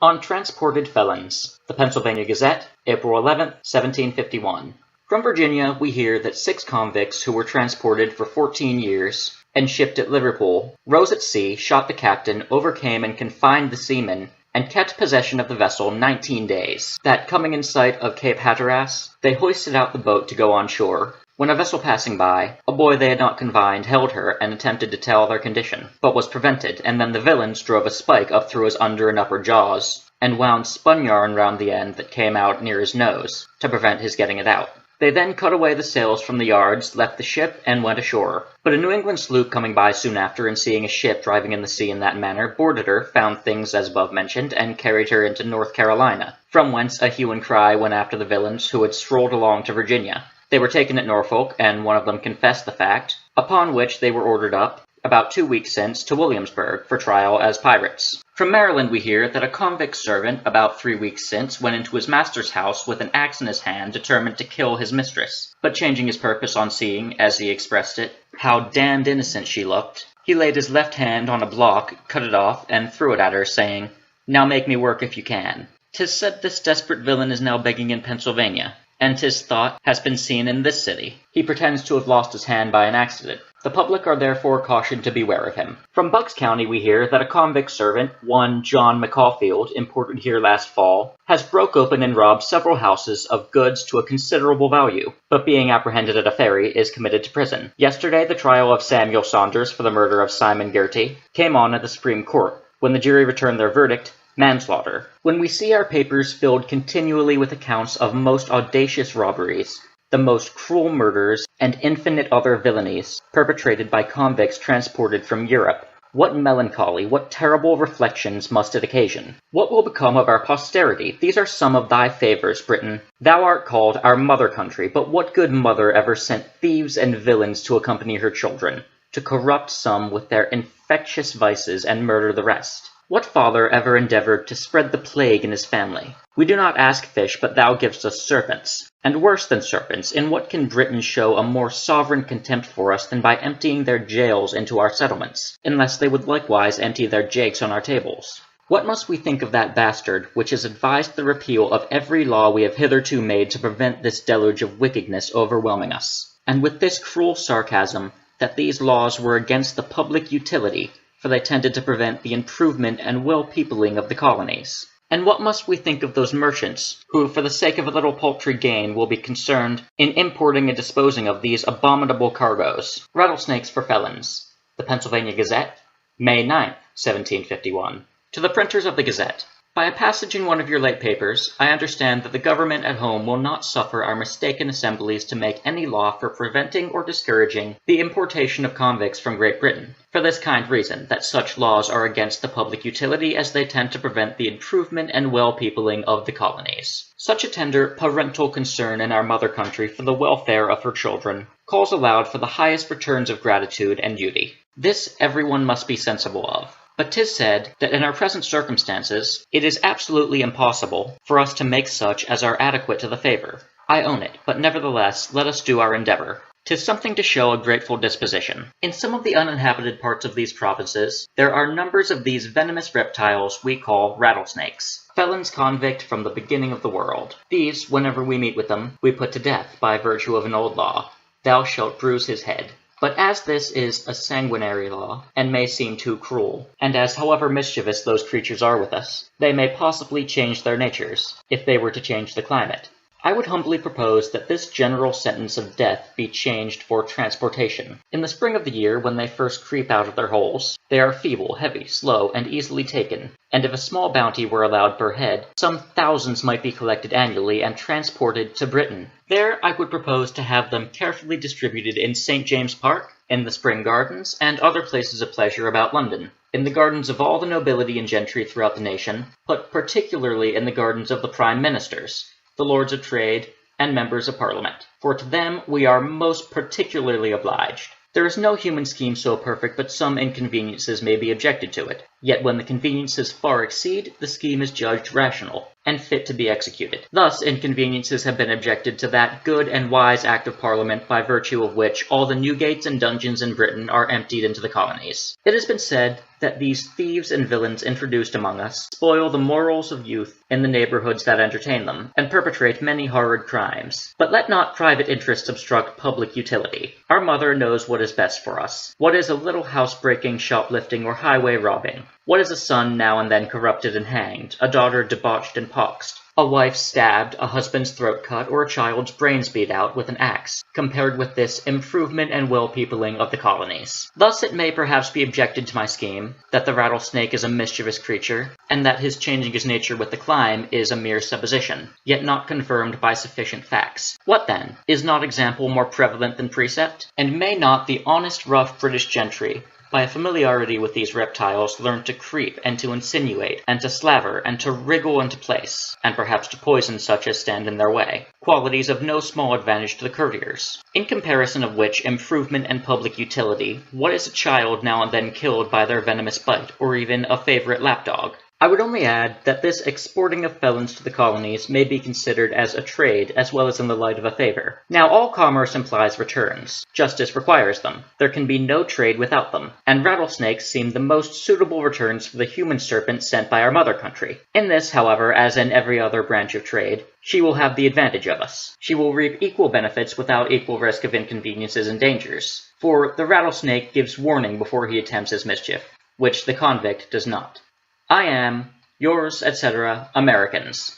On Transported Felons, the Pennsylvania Gazette, April 11, 1751. From Virginia, we hear that 6 convicts who were transported for 14 years and shipped at Liverpool rose at sea, shot the captain, overcame and confined the seamen, and kept possession of the vessel 19 days. That, coming in sight of Cape Hatteras, they hoisted out the boat to go on shore. When a vessel passing by, a boy they had not confined held her and attempted to tell their condition, but was prevented, and then the villains drove a spike up through his under and upper jaws, and wound spun yarn round the end that came out near his nose, to prevent his getting it out. They then cut away the sails from the yards, left the ship, and went ashore. But a New England sloop coming by soon after, and seeing a ship driving in the sea in that manner, boarded her, found things as above mentioned, and carried her into North Carolina, from whence a hue and cry went after the villains who had strolled along to Virginia. They were taken at Norfolk, and one of them confessed the fact, upon which they were ordered up, about 2 weeks since, to Williamsburg, for trial as pirates. From Maryland we hear that a convict servant, about 3 weeks since, went into his master's house with an axe in his hand, determined to kill his mistress. But changing his purpose on seeing, as he expressed it, how damned innocent she looked, he laid his left hand on a block, cut it off, and threw it at her, saying, "Now make me work if you can." 'Tis said this desperate villain is now begging in Pennsylvania, and 'tis thought has been seen in this city. He pretends to have lost his hand by an accident. The public are therefore cautioned to beware of him. From Bucks County we hear that a convict servant, one John McCaulfield, imported here last fall, has broke open and robbed several houses of goods to a considerable value, but being apprehended at a ferry, is committed to prison. Yesterday the trial of Samuel Saunders for the murder of Simon Girty came on at the Supreme Court, when the jury returned their verdict, manslaughter. When we see our papers filled continually with accounts of most audacious robberies, the most cruel murders, and infinite other villainies perpetrated by convicts transported from Europe, what melancholy, what terrible reflections must it occasion? What will become of our posterity? These are some of thy favours, Britain. Thou art called our mother country, but what good mother ever sent thieves and villains to accompany her children, to corrupt some with their infectious vices and murder the rest? What father ever endeavoured to spread the plague in his family? We do not ask fish, but thou givest us serpents. And worse than serpents, in what can Britons show a more sovereign contempt for us than by emptying their jails into our settlements, unless they would likewise empty their jakes on our tables? What must we think of that bastard, which has advised the repeal of every law we have hitherto made to prevent this deluge of wickedness overwhelming us? And with this cruel sarcasm, that these laws were against the public utility, for they tended to prevent the improvement and well-peopling of the colonies. And what must we think of those merchants, who, for the sake of a little paltry gain, will be concerned in importing and disposing of these abominable cargoes? Rattlesnakes for Felons. The Pennsylvania Gazette, May 9, 1751. To the printers of the Gazette. By a passage in one of your late papers, I understand that the government at home will not suffer our mistaken assemblies to make any law for preventing or discouraging the importation of convicts from Great Britain, for this kind reason, that such laws are against the public utility as they tend to prevent the improvement and well-peopling of the colonies. Such a tender parental concern in our mother country for the welfare of her children calls aloud for the highest returns of gratitude and duty. This everyone must be sensible of. But 'tis said that in our present circumstances it is absolutely impossible for us to make such as are adequate to the favour. I own it, but nevertheless let us do our endeavour. 'Tis something to show a grateful disposition. In some of the uninhabited parts of these provinces there are numbers of these venomous reptiles we call rattlesnakes, felons convict from the beginning of the world. These, whenever we meet with them, we put to death by virtue of an old law, "Thou shalt bruise his head." But as this is a sanguinary law, and may seem too cruel, and as however mischievous those creatures are with us, they may possibly change their natures, if they were to change the climate, I would humbly propose that this general sentence of death be changed for transportation. In the spring of the year, when they first creep out of their holes, they are feeble, heavy, slow, and easily taken, and if a small bounty were allowed per head, some thousands might be collected annually and transported to Britain. There I would propose to have them carefully distributed in St. James's Park, in the Spring Gardens, and other places of pleasure about London, in the gardens of all the nobility and gentry throughout the nation, but particularly in the gardens of the prime ministers, the lords of trade, and members of Parliament, for to them we are most particularly obliged. There is no human scheme so perfect but some inconveniences may be objected to it. Yet when the conveniences far exceed, the scheme is judged rational, and fit to be executed. Thus, inconveniences have been objected to that good and wise Act of Parliament by virtue of which all the Newgates and dungeons in Britain are emptied into the colonies. It has been said that these thieves and villains introduced among us spoil the morals of youth in the neighborhoods that entertain them, and perpetrate many horrid crimes. But let not private interests obstruct public utility. Our mother knows what is best for us. What is a little housebreaking, shoplifting, or highway robbing? What is a son now and then corrupted and hanged, a daughter debauched and poxed, a wife stabbed, a husband's throat cut, or a child's brains beat out with an axe, compared with this improvement and well-peopling of the colonies? Thus it may perhaps be objected to my scheme, that the rattlesnake is a mischievous creature, and that his changing his nature with the clime is a mere supposition, yet not confirmed by sufficient facts. What then? Is not example more prevalent than precept? And may not the honest rough British gentry, by a familiarity with these reptiles, learn to creep, and to insinuate, and to slaver, and to wriggle into place, and perhaps to poison such as stand in their way, qualities of no small advantage to the courtiers. In comparison of which improvement and public utility, what is a child now and then killed by their venomous bite, or even a favourite lapdog? I would only add that this exporting of felons to the colonies may be considered as a trade as well as in the light of a favour. Now all commerce implies returns. Justice requires them. There can be no trade without them, and rattlesnakes seem the most suitable returns for the human serpent sent by our mother country. In this, however, as in every other branch of trade, she will have the advantage of us. She will reap equal benefits without equal risk of inconveniences and dangers, for the rattlesnake gives warning before he attempts his mischief, which the convict does not. I am, yours, etc., Americans.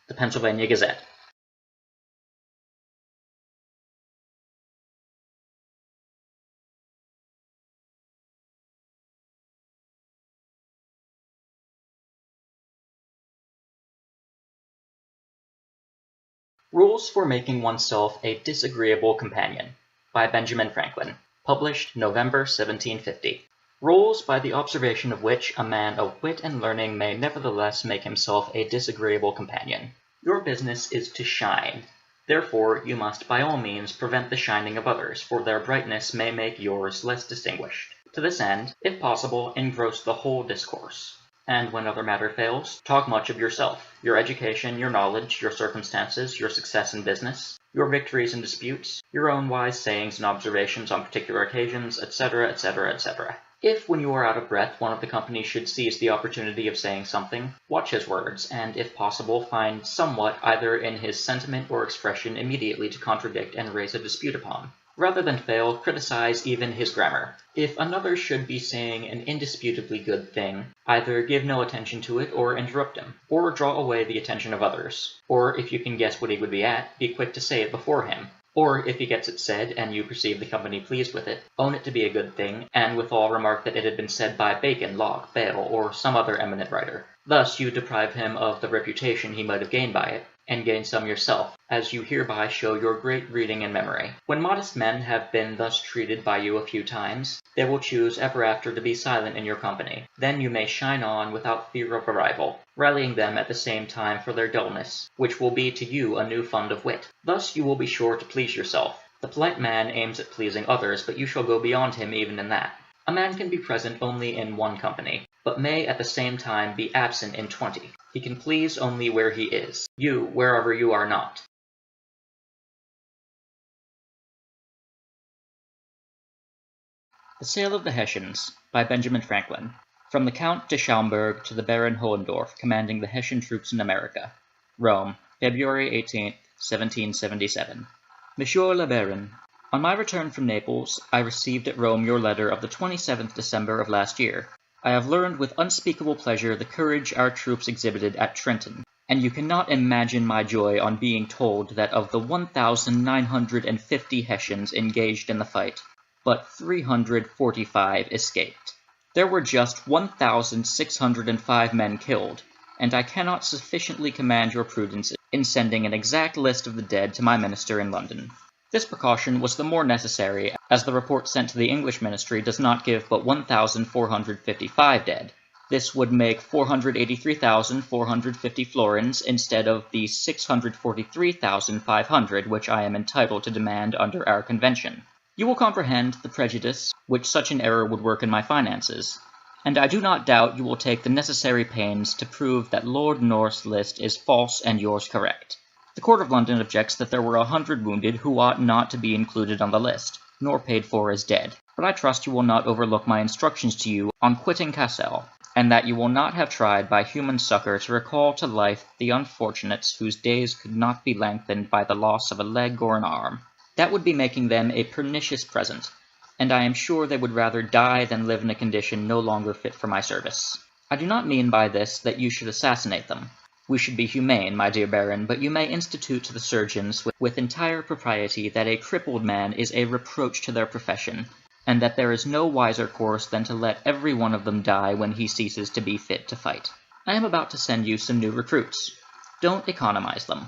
The Pennsylvania Gazette. Rules for Making Oneself a Disagreeable Companion, by Benjamin Franklin. Published November 1750. Rules by the observation of which a man of wit and learning may nevertheless make himself a disagreeable companion. Your business is to shine. Therefore you must by all means prevent the shining of others, for their brightness may make yours less distinguished. To this end, if possible, engross the whole discourse. And when other matter fails, talk much of yourself, your education, your knowledge, your circumstances, your success in business, your victories and disputes, your own wise sayings and observations on particular occasions, etc., etc., etc. If, when you are out of breath, one of the company should seize the opportunity of saying something, watch his words, and, if possible, find somewhat either in his sentiment or expression immediately to contradict and raise a dispute upon. Rather than fail, criticize even his grammar. If another should be saying an indisputably good thing, either give no attention to it or interrupt him, or draw away the attention of others. Or, if you can guess what he would be at, be quick to say it before him. Or, if he gets it said, and you perceive the company pleased with it, own it to be a good thing, and withal remark that it had been said by Bacon, Locke, Bale, or some other eminent writer. Thus you deprive him of the reputation he might have gained by it, and gain some yourself, as you hereby show your great reading and memory. When modest men have been thus treated by you a few times, they will choose ever after to be silent in your company. Then you may shine on without fear of a rival, rallying them at the same time for their dullness, which will be to you a new fund of wit. Thus you will be sure to please yourself. The polite man aims at pleasing others, but you shall go beyond him even in that. A man can be present only in one company, but may at the same time be absent in 20. He can please only where he is, you wherever you are not. The Sale of the Hessians, by Benjamin Franklin. From the Count de Schaumburg to the Baron Hohendorf, commanding the Hessian troops in America. Rome, February 18, 1777. Monsieur le Baron, on my return from Naples, I received at Rome your letter of the 27th December of last year. I have learned with unspeakable pleasure the courage our troops exhibited at Trenton, and you cannot imagine my joy on being told that of the 1,950 Hessians engaged in the fight, but 345 escaped. There were just 1,605 men killed, and I cannot sufficiently commend your prudence in sending an exact list of the dead to my minister in London. This precaution was the more necessary, as the report sent to the English ministry does not give but 1,455 dead. This would make 483,450 florins instead of the 643,500 which I am entitled to demand under our convention. You will comprehend the prejudice which such an error would work in my finances, and I do not doubt you will take the necessary pains to prove that Lord North's list is false and yours correct. The Court of London objects that there were 100 wounded who ought not to be included on the list, nor paid for as dead, but I trust you will not overlook my instructions to you on quitting Cassel, and that you will not have tried by human succor to recall to life the unfortunates whose days could not be lengthened by the loss of a leg or an arm. That would be making them a pernicious present, and I am sure they would rather die than live in a condition no longer fit for my service. I do not mean by this that you should assassinate them. We should be humane, my dear Baron, but you may institute to the surgeons with entire propriety that a crippled man is a reproach to their profession, and that there is no wiser course than to let every one of them die when he ceases to be fit to fight. I am about to send you some new recruits. Don't economize them.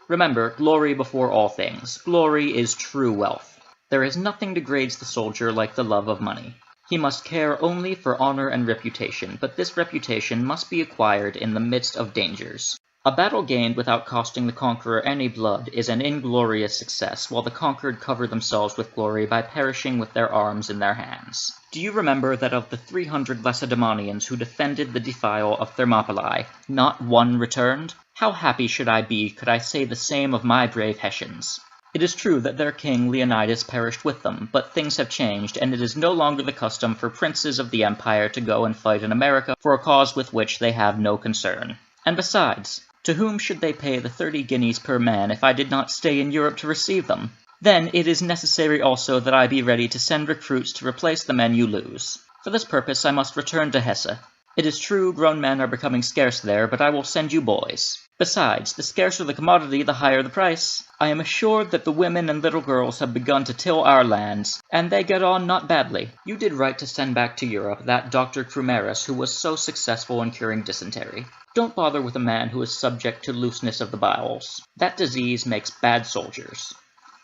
Remember, glory before all things. Glory is true wealth. There is nothing degrades the soldier like the love of money. He must care only for honor and reputation, but this reputation must be acquired in the midst of dangers. A battle gained without costing the conqueror any blood is an inglorious success, while the conquered cover themselves with glory by perishing with their arms in their hands. Do you remember that of the 300 Lacedaemonians who defended the defile of Thermopylae, not one returned? How happy should I be could I say the same of my brave Hessians! It is true that their king Leonidas perished with them, but things have changed, and it is no longer the custom for princes of the empire to go and fight in America for a cause with which they have no concern. And besides, to whom should they pay the 30 guineas per man if I did not stay in Europe to receive them? Then it is necessary also that I be ready to send recruits to replace the men you lose. For this purpose I must return to Hesse. It is true grown men are becoming scarce there, but I will send you boys. Besides, the scarcer the commodity, the higher the price. I am assured that the women and little girls have begun to till our lands, and they get on not badly. You did right to send back to Europe that Dr. Crumerus who was so successful in curing dysentery. Don't bother with a man who is subject to looseness of the bowels. That disease makes bad soldiers.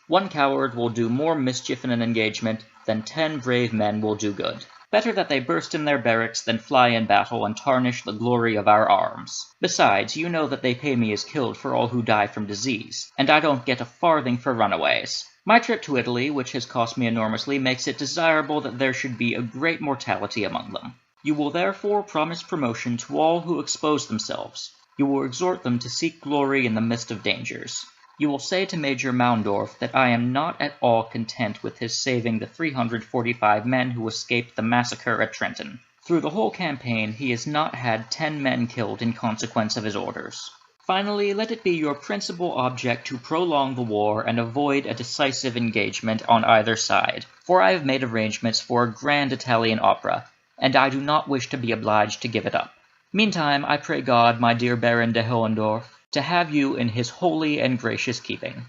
One coward will do more mischief in an engagement than 10 brave men will do good. Better that they burst in their barracks than fly in battle and tarnish the glory of our arms. Besides, you know that they pay me as killed for all who die from disease, and I don't get a farthing for runaways. My trip to Italy, which has cost me enormously, makes it desirable that there should be a great mortality among them. You will therefore promise promotion to all who expose themselves. You will exhort them to seek glory in the midst of dangers. You will say to Major Maundorf that I am not at all content with his saving the 345 men who escaped the massacre at Trenton. Through the whole campaign he has not had 10 men killed in consequence of his orders. Finally, let it be your principal object to prolong the war and avoid a decisive engagement on either side, for I have made arrangements for a grand Italian opera, and I do not wish to be obliged to give it up. Meantime, I pray God, my dear Baron de Hohendorf, to have you in his holy and gracious keeping.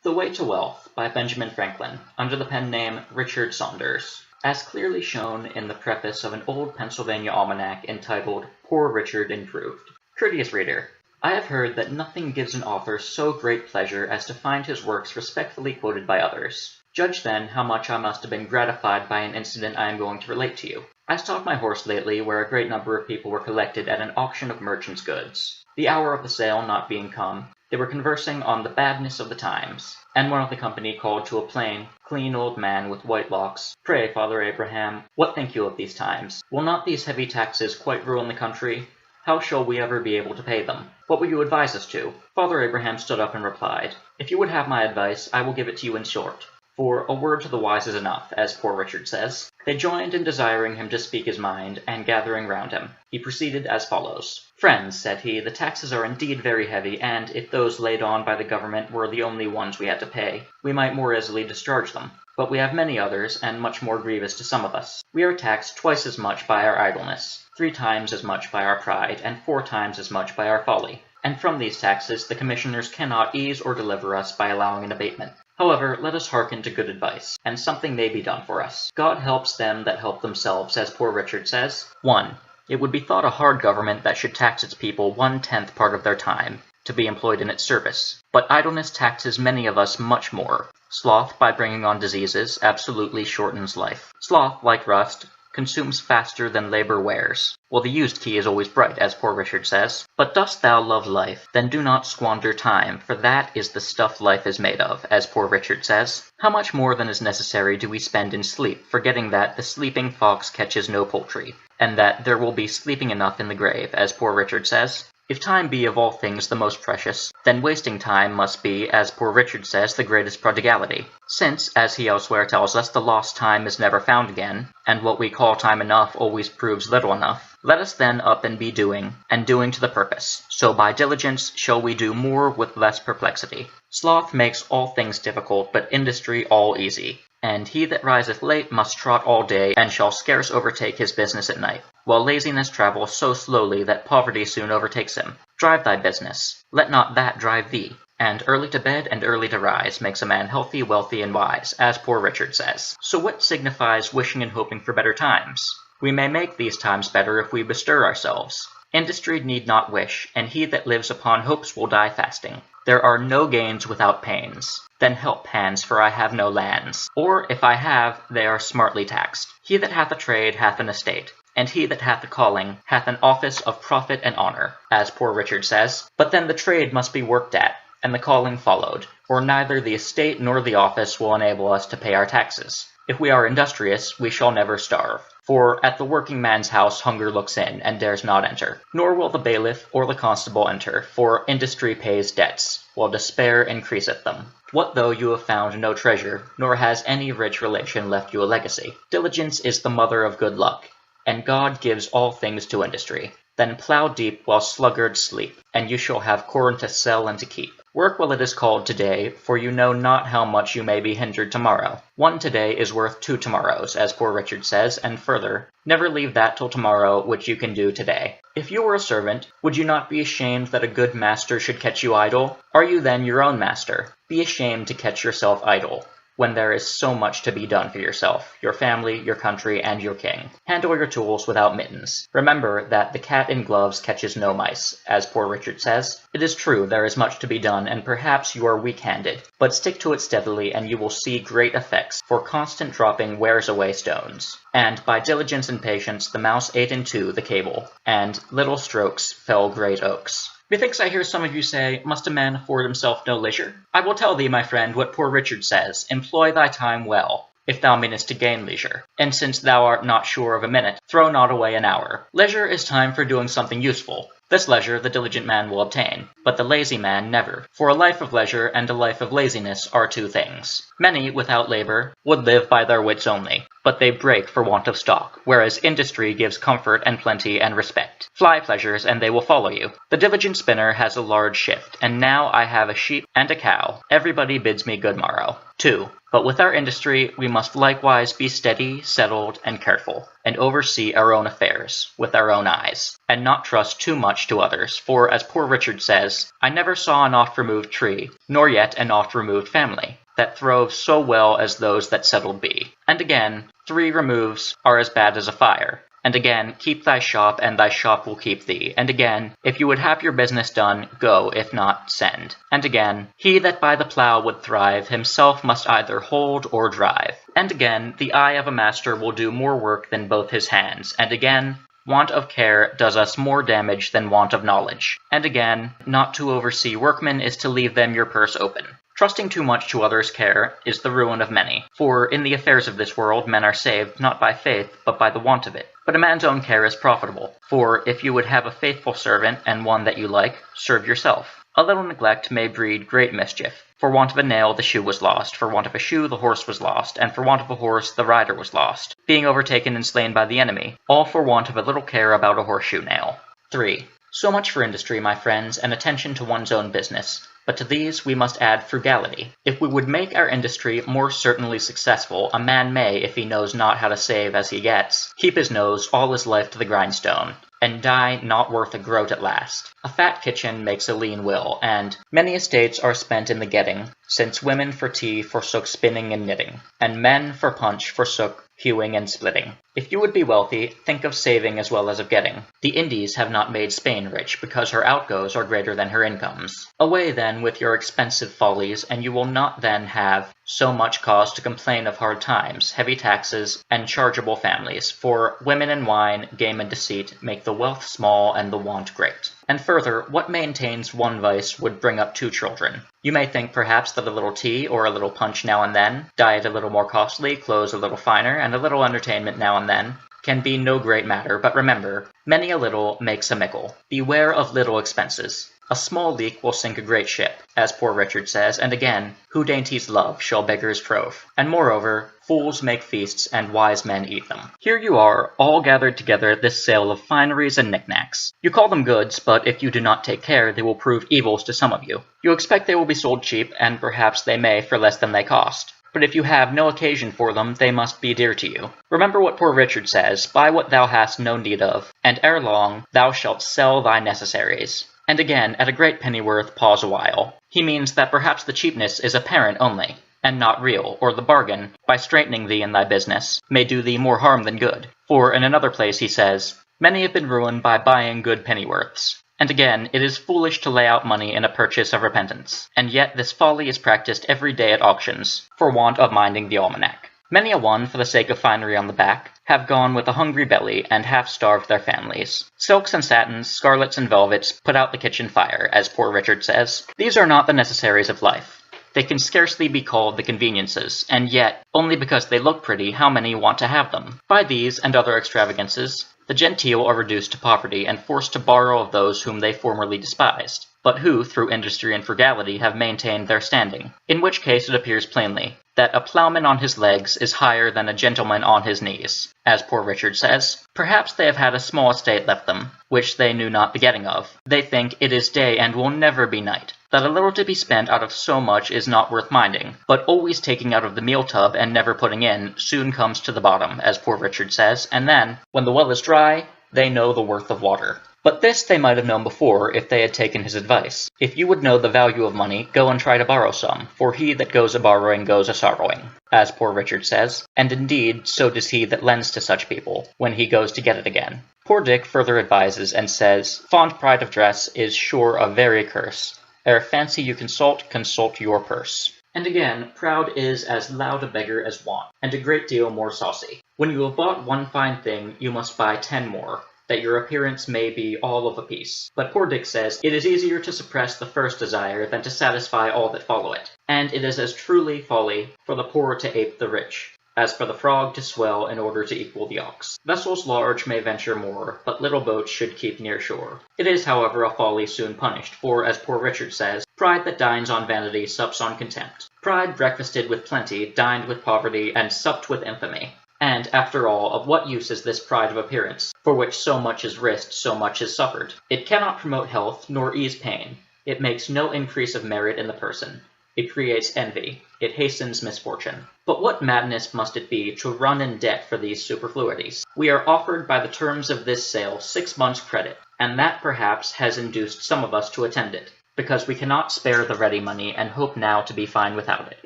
The Way to Wealth by Benjamin Franklin, under the pen name Richard Saunders, as clearly shown in the preface of an old Pennsylvania almanac entitled Poor Richard Improved. Courteous reader, I have heard that nothing gives an author so great pleasure as to find his works respectfully quoted by others. Judge then how much I must have been gratified by an incident I am going to relate to you. I stopped my horse lately where a great number of people were collected at an auction of merchants' goods. The hour of the sale not being come, they were conversing on the badness of the times, and one of the company called to a plain, clean old man with white locks, "Pray, Father Abraham, what think you of these times? Will not these heavy taxes quite ruin the country? How shall we ever be able to pay them? What would you advise us to?" Father Abraham stood up and replied, "If you would have my advice, I will give it to you in short. For a word to the wise is enough, as poor Richard says." They joined in desiring him to speak his mind, and gathering round him, he proceeded as follows. "Friends," said he, "the taxes are indeed very heavy, and if those laid on by the government were the only ones we had to pay, we might more easily discharge them. But we have many others, and much more grievous to some of us. We are taxed twice as much by our idleness, 3 times as much by our pride, and 4 times as much by our folly. And from these taxes the commissioners cannot ease or deliver us by allowing an abatement. However, let us hearken to good advice, and something may be done for us. God helps them that help themselves, as poor Richard says. 1. It would be thought a hard government that should tax its people 1/10 part of their time, to be employed in its service. But idleness taxes many of us much more. Sloth, by bringing on diseases, absolutely shortens life. Sloth, like rust, consumes faster than labor wears. Well, the used key is always bright, as Poor Richard says. But dost thou love life? Then do not squander time, for that is the stuff life is made of, as Poor Richard says. How much more than is necessary do we spend in sleep, forgetting that the sleeping fox catches no poultry, and that there will be sleeping enough in the grave, as Poor Richard says. If time be of all things the most precious, then wasting time must be, as Poor Richard says, the greatest prodigality. Since, as he elsewhere tells us, the lost time is never found again, and what we call time enough always proves little enough, let us then up and be doing, and doing to the purpose. So by diligence shall we do more with less perplexity. Sloth makes all things difficult, but industry all easy. And he that riseth late must trot all day, and shall scarce overtake his business at night, while laziness travels so slowly that poverty soon overtakes him. Drive thy business, let not that drive thee. And early to bed and early to rise makes a man healthy, wealthy, and wise, as Poor Richard says. So what signifies wishing and hoping for better times? We may make these times better if we bestir ourselves. Industry need not wish, and he that lives upon hopes will die fasting. There are no gains without pains. Then help, hands, for I have no lands. Or, if I have, they are smartly taxed. He that hath a trade hath an estate, and he that hath a calling hath an office of profit and honour, as Poor Richard says. But then the trade must be worked at, and the calling followed, or neither the estate nor the office will enable us to pay our taxes. If we are industrious, we shall never starve. For at the working man's house hunger looks in, and dares not enter. Nor will the bailiff or the constable enter, for industry pays debts, while despair increaseth them. What though you have found no treasure, nor has any rich relation left you a legacy? Diligence is the mother of good luck, and God gives all things to industry. Then plough deep while sluggards sleep, and you shall have corn to sell and to keep. Work while it is called today, for you know not how much you may be hindered tomorrow. One today is worth 2 tomorrows, as Poor Richard says, and further, never leave that till tomorrow which you can do today. If you were a servant, would you not be ashamed that a good master should catch you idle? Are you then your own master? Be ashamed to catch yourself idle, when there is so much to be done for yourself, your family, your country, and your king. Handle your tools without mittens. Remember that the cat in gloves catches no mice, as Poor Richard says. It is true there is much to be done, and perhaps you are weak-handed, but stick to it steadily and you will see great effects, for constant dropping wears away stones. And by diligence and patience the mouse ate in two the cable, and little strokes fell great oaks. Methinks I hear some of you say, must a man afford himself no leisure? I will tell thee, my friend, what Poor Richard says, employ thy time well, if thou meanest to gain leisure. And since thou art not sure of a minute, throw not away an hour. Leisure is time for doing something useful. This leisure the diligent man will obtain, but the lazy man never. For a life of leisure and a life of laziness are two things. Many, without labor, would live by their wits only, but they break for want of stock, whereas industry gives comfort and plenty and respect. Fly pleasures, and they will follow you. The diligent spinner has a large shift, and now I have a sheep and a cow. Everybody bids me good morrow. 2. But with our industry we must likewise be steady, settled, and careful, and oversee our own affairs, with our own eyes, and not trust too much to others, for, as Poor Richard says, I never saw an oft-removed tree, nor yet an oft-removed family, that throve so well as those that settled be. And again, 3 removes are as bad as a fire. And again, keep thy shop, and thy shop will keep thee. And again, if you would have your business done, go, if not, send. And again, he that by the plough would thrive, himself must either hold or drive. And again, the eye of a master will do more work than both his hands. And again, want of care does us more damage than want of knowledge. And again, not to oversee workmen is to leave them your purse open. Trusting too much to others' care is the ruin of many, for in the affairs of this world men are saved not by faith, but by the want of it. But a man's own care is profitable, for if you would have a faithful servant, and one that you like, serve yourself. A little neglect may breed great mischief. For want of a nail the shoe was lost, for want of a shoe the horse was lost, and for want of a horse the rider was lost, being overtaken and slain by the enemy, all for want of a little care about a horseshoe nail. 3. So much for industry, my friends, and attention to one's own business. But to these we must add frugality. If we would make our industry more certainly successful, a man may, if he knows not how to save as he gets, keep his nose all his life to the grindstone, and die not worth a groat at last. A fat kitchen makes a lean will, and many estates are spent in the getting, since women for tea forsook spinning and knitting, and men for punch forsook hewing and splitting. If you would be wealthy, think of saving as well as of getting. The Indies have not made Spain rich, because her outgoes are greater than her incomes. Away then with your expensive follies, and you will not then have so much cause to complain of hard times, heavy taxes, and chargeable families, for women and wine, game and deceit, make the wealth small and the want great. And further, what maintains one vice would bring up two children. You may think perhaps that a little tea or a little punch now and then, diet a little more costly, clothes a little finer, and a little entertainment now and then, can be no great matter, but remember, many a little makes a mickle. Beware of little expenses. A small leak will sink a great ship, as Poor Richard says, and again, who dainties love shall beggars trove. And moreover, fools make feasts, and wise men eat them. Here you are, all gathered together at this sale of fineries and knickknacks. You call them goods, but if you do not take care, they will prove evils to some of you. You expect they will be sold cheap, and perhaps they may for less than they cost. But if you have no occasion for them, they must be dear to you. Remember what Poor Richard says, buy what thou hast no need of, and ere long thou shalt sell thy necessaries. And again, at a great pennyworth, pause a while. He means that perhaps the cheapness is apparent only, and not real, or the bargain, by straightening thee in thy business, may do thee more harm than good. For in another place he says, many have been ruined by buying good pennyworths. And again, it is foolish to lay out money in a purchase of repentance, and yet this folly is practised every day at auctions, for want of minding the almanac. Many a one, for the sake of finery on the back, have gone with a hungry belly, and half starved their families. Silks and satins, scarlets and velvets, put out the kitchen fire, as Poor Richard says. These are not the necessaries of life. They can scarcely be called the conveniences, and yet, only because they look pretty, how many want to have them? By these, and other extravagances, the genteel are reduced to poverty, and forced to borrow of those whom they formerly despised, but who, through industry and frugality, have maintained their standing. In which case it appears plainly that a ploughman on his legs is higher than a gentleman on his knees, as Poor Richard says. Perhaps they have had a small estate left them, which they knew not the getting of. They think it is day and will never be night, that a little to be spent out of so much is not worth minding, but always taking out of the meal tub and never putting in soon comes to the bottom, as Poor Richard says, and then, when the well is dry, they know the worth of water. But this they might have known before if they had taken his advice. If you would know the value of money, go and try to borrow some, for he that goes a-borrowing goes a-sorrowing, as Poor Richard says, and indeed so does he that lends to such people, when he goes to get it again. Poor Dick further advises and says, fond pride of dress is sure a very curse. Ere fancy you consult your purse. And again, proud is as loud a beggar as want, and a great deal more saucy. When you have bought one fine thing, you must buy 10 more, that your appearance may be all of a piece. But Poor Dick says, it is easier to suppress the first desire than to satisfy all that follow it, and it is as truly folly for the poor to ape the rich, as for the frog to swell in order to equal the ox. Vessels large may venture more, but little boats should keep near shore. It is, however, a folly soon punished, for, as Poor Richard says, pride that dines on vanity sups on contempt. Pride breakfasted with plenty, dined with poverty, and supped with infamy. And, after all, of what use is this pride of appearance, for which so much is risked, so much is suffered? It cannot promote health, nor ease pain. It makes no increase of merit in the person. It creates envy. It hastens misfortune. But what madness must it be to run in debt for these superfluities? We are offered by the terms of this sale 6 months' credit, and that perhaps has induced some of us to attend it, because we cannot spare the ready money and hope now to be fine without it.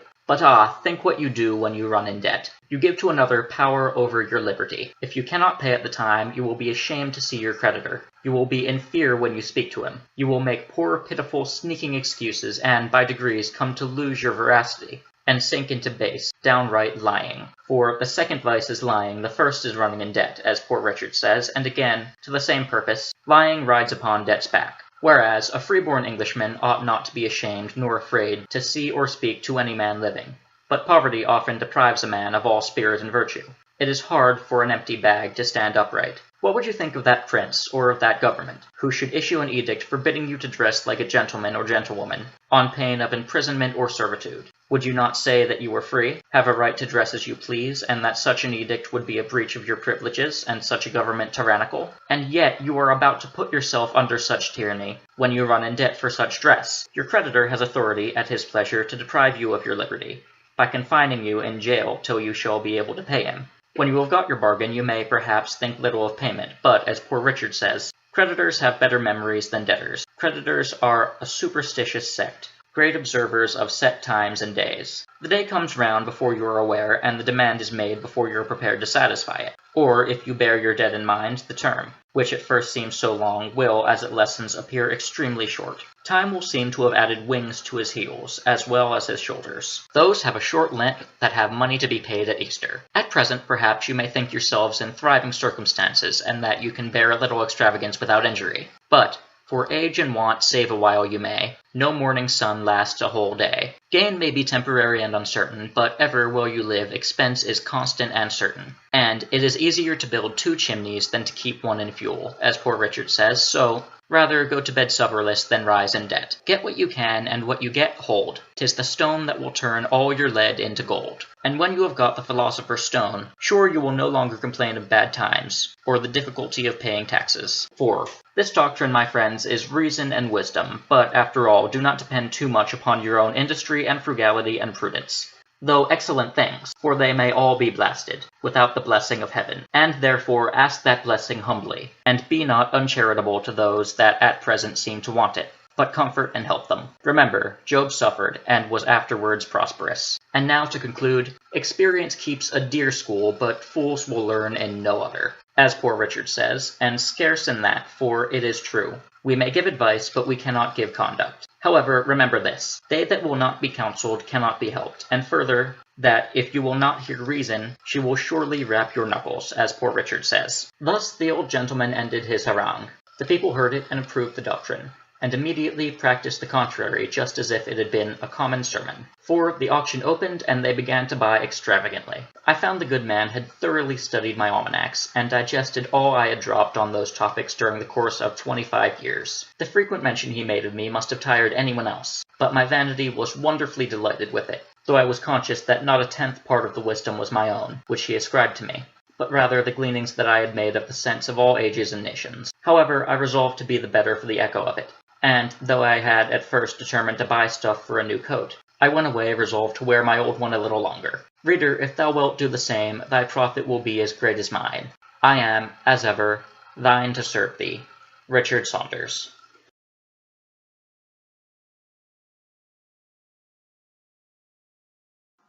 But think what you do when you run in debt. You give to another power over your liberty. If you cannot pay at the time, you will be ashamed to see your creditor. You will be in fear when you speak to him. You will make poor, pitiful, sneaking excuses, and by degrees come to lose your veracity, and sink into base, downright lying. For the second vice is lying, the first is running in debt, as Poor Richard says, and again, to the same purpose, lying rides upon debt's back. Whereas a freeborn Englishman ought not to be ashamed nor afraid to see or speak to any man living. But poverty often deprives a man of all spirit and virtue. It is hard for an empty bag to stand upright. What would you think of that prince, or of that government, who should issue an edict forbidding you to dress like a gentleman or gentlewoman, on pain of imprisonment or servitude? Would you not say that you were free, have a right to dress as you please, and that such an edict would be a breach of your privileges, and such a government tyrannical? And yet you are about to put yourself under such tyranny, when you run in debt for such dress. Your creditor has authority, at his pleasure, to deprive you of your liberty, by confining you in jail till you shall be able to pay him. When you have got your bargain, you may, perhaps, think little of payment, but, as Poor Richard says, creditors have better memories than debtors. Creditors are a superstitious sect, great observers of set times and days. The day comes round before you are aware, and the demand is made before you are prepared to satisfy it. Or, if you bear your dead in mind, the term, which at first seems so long, will, as it lessens, appear extremely short. Time will seem to have added wings to his heels, as well as his shoulders. Those have a short Lent that have money to be paid at Easter. At present, perhaps you may think yourselves in thriving circumstances, and that you can bear a little extravagance without injury. But, for age and want save a while you may, no morning sun lasts a whole day. Gain may be temporary and uncertain, but ever will you live, expense is constant and certain. And it is easier to build 2 chimneys than to keep one in fuel, as poor Richard says, so rather go to bed supperless than rise in debt. Get what you can, and what you get, hold. 'Tis the stone that will turn all your lead into gold. And when you have got the philosopher's stone, sure you will no longer complain of bad times, or the difficulty of paying taxes. For this doctrine, my friends, is reason and wisdom, but after all, do not depend too much upon your own industry and frugality and prudence. Though excellent things, for they may all be blasted, without the blessing of heaven. And therefore ask that blessing humbly, and be not uncharitable to those that at present seem to want it, but comfort and help them. Remember, Job suffered, and was afterwards prosperous. And now to conclude, experience keeps a dear school, but fools will learn in no other. As poor Richard says, and scarce in that, for it is true. We may give advice, but we cannot give conduct. However, remember this, they that will not be counselled cannot be helped, and further, that if you will not hear reason, she will surely rap your knuckles, as poor Richard says. Thus the old gentleman ended his harangue. The people heard it and approved the doctrine, and immediately practiced the contrary, just as if it had been a common sermon. For the auction opened, and they began to buy extravagantly. I found the good man had thoroughly studied my almanacs, and digested all I had dropped on those topics during the course of 25 years. The frequent mention he made of me must have tired anyone else, but my vanity was wonderfully delighted with it, though I was conscious that not a 10th part of the wisdom was my own, which he ascribed to me, but rather the gleanings that I had made of the sense of all ages and nations. However, I resolved to be the better for the echo of it. And, though I had at first determined to buy stuff for a new coat, I went away resolved to wear my old one a little longer. Reader, if thou wilt do the same, thy profit will be as great as mine. I am, as ever, thine to serve thee, Richard Saunders.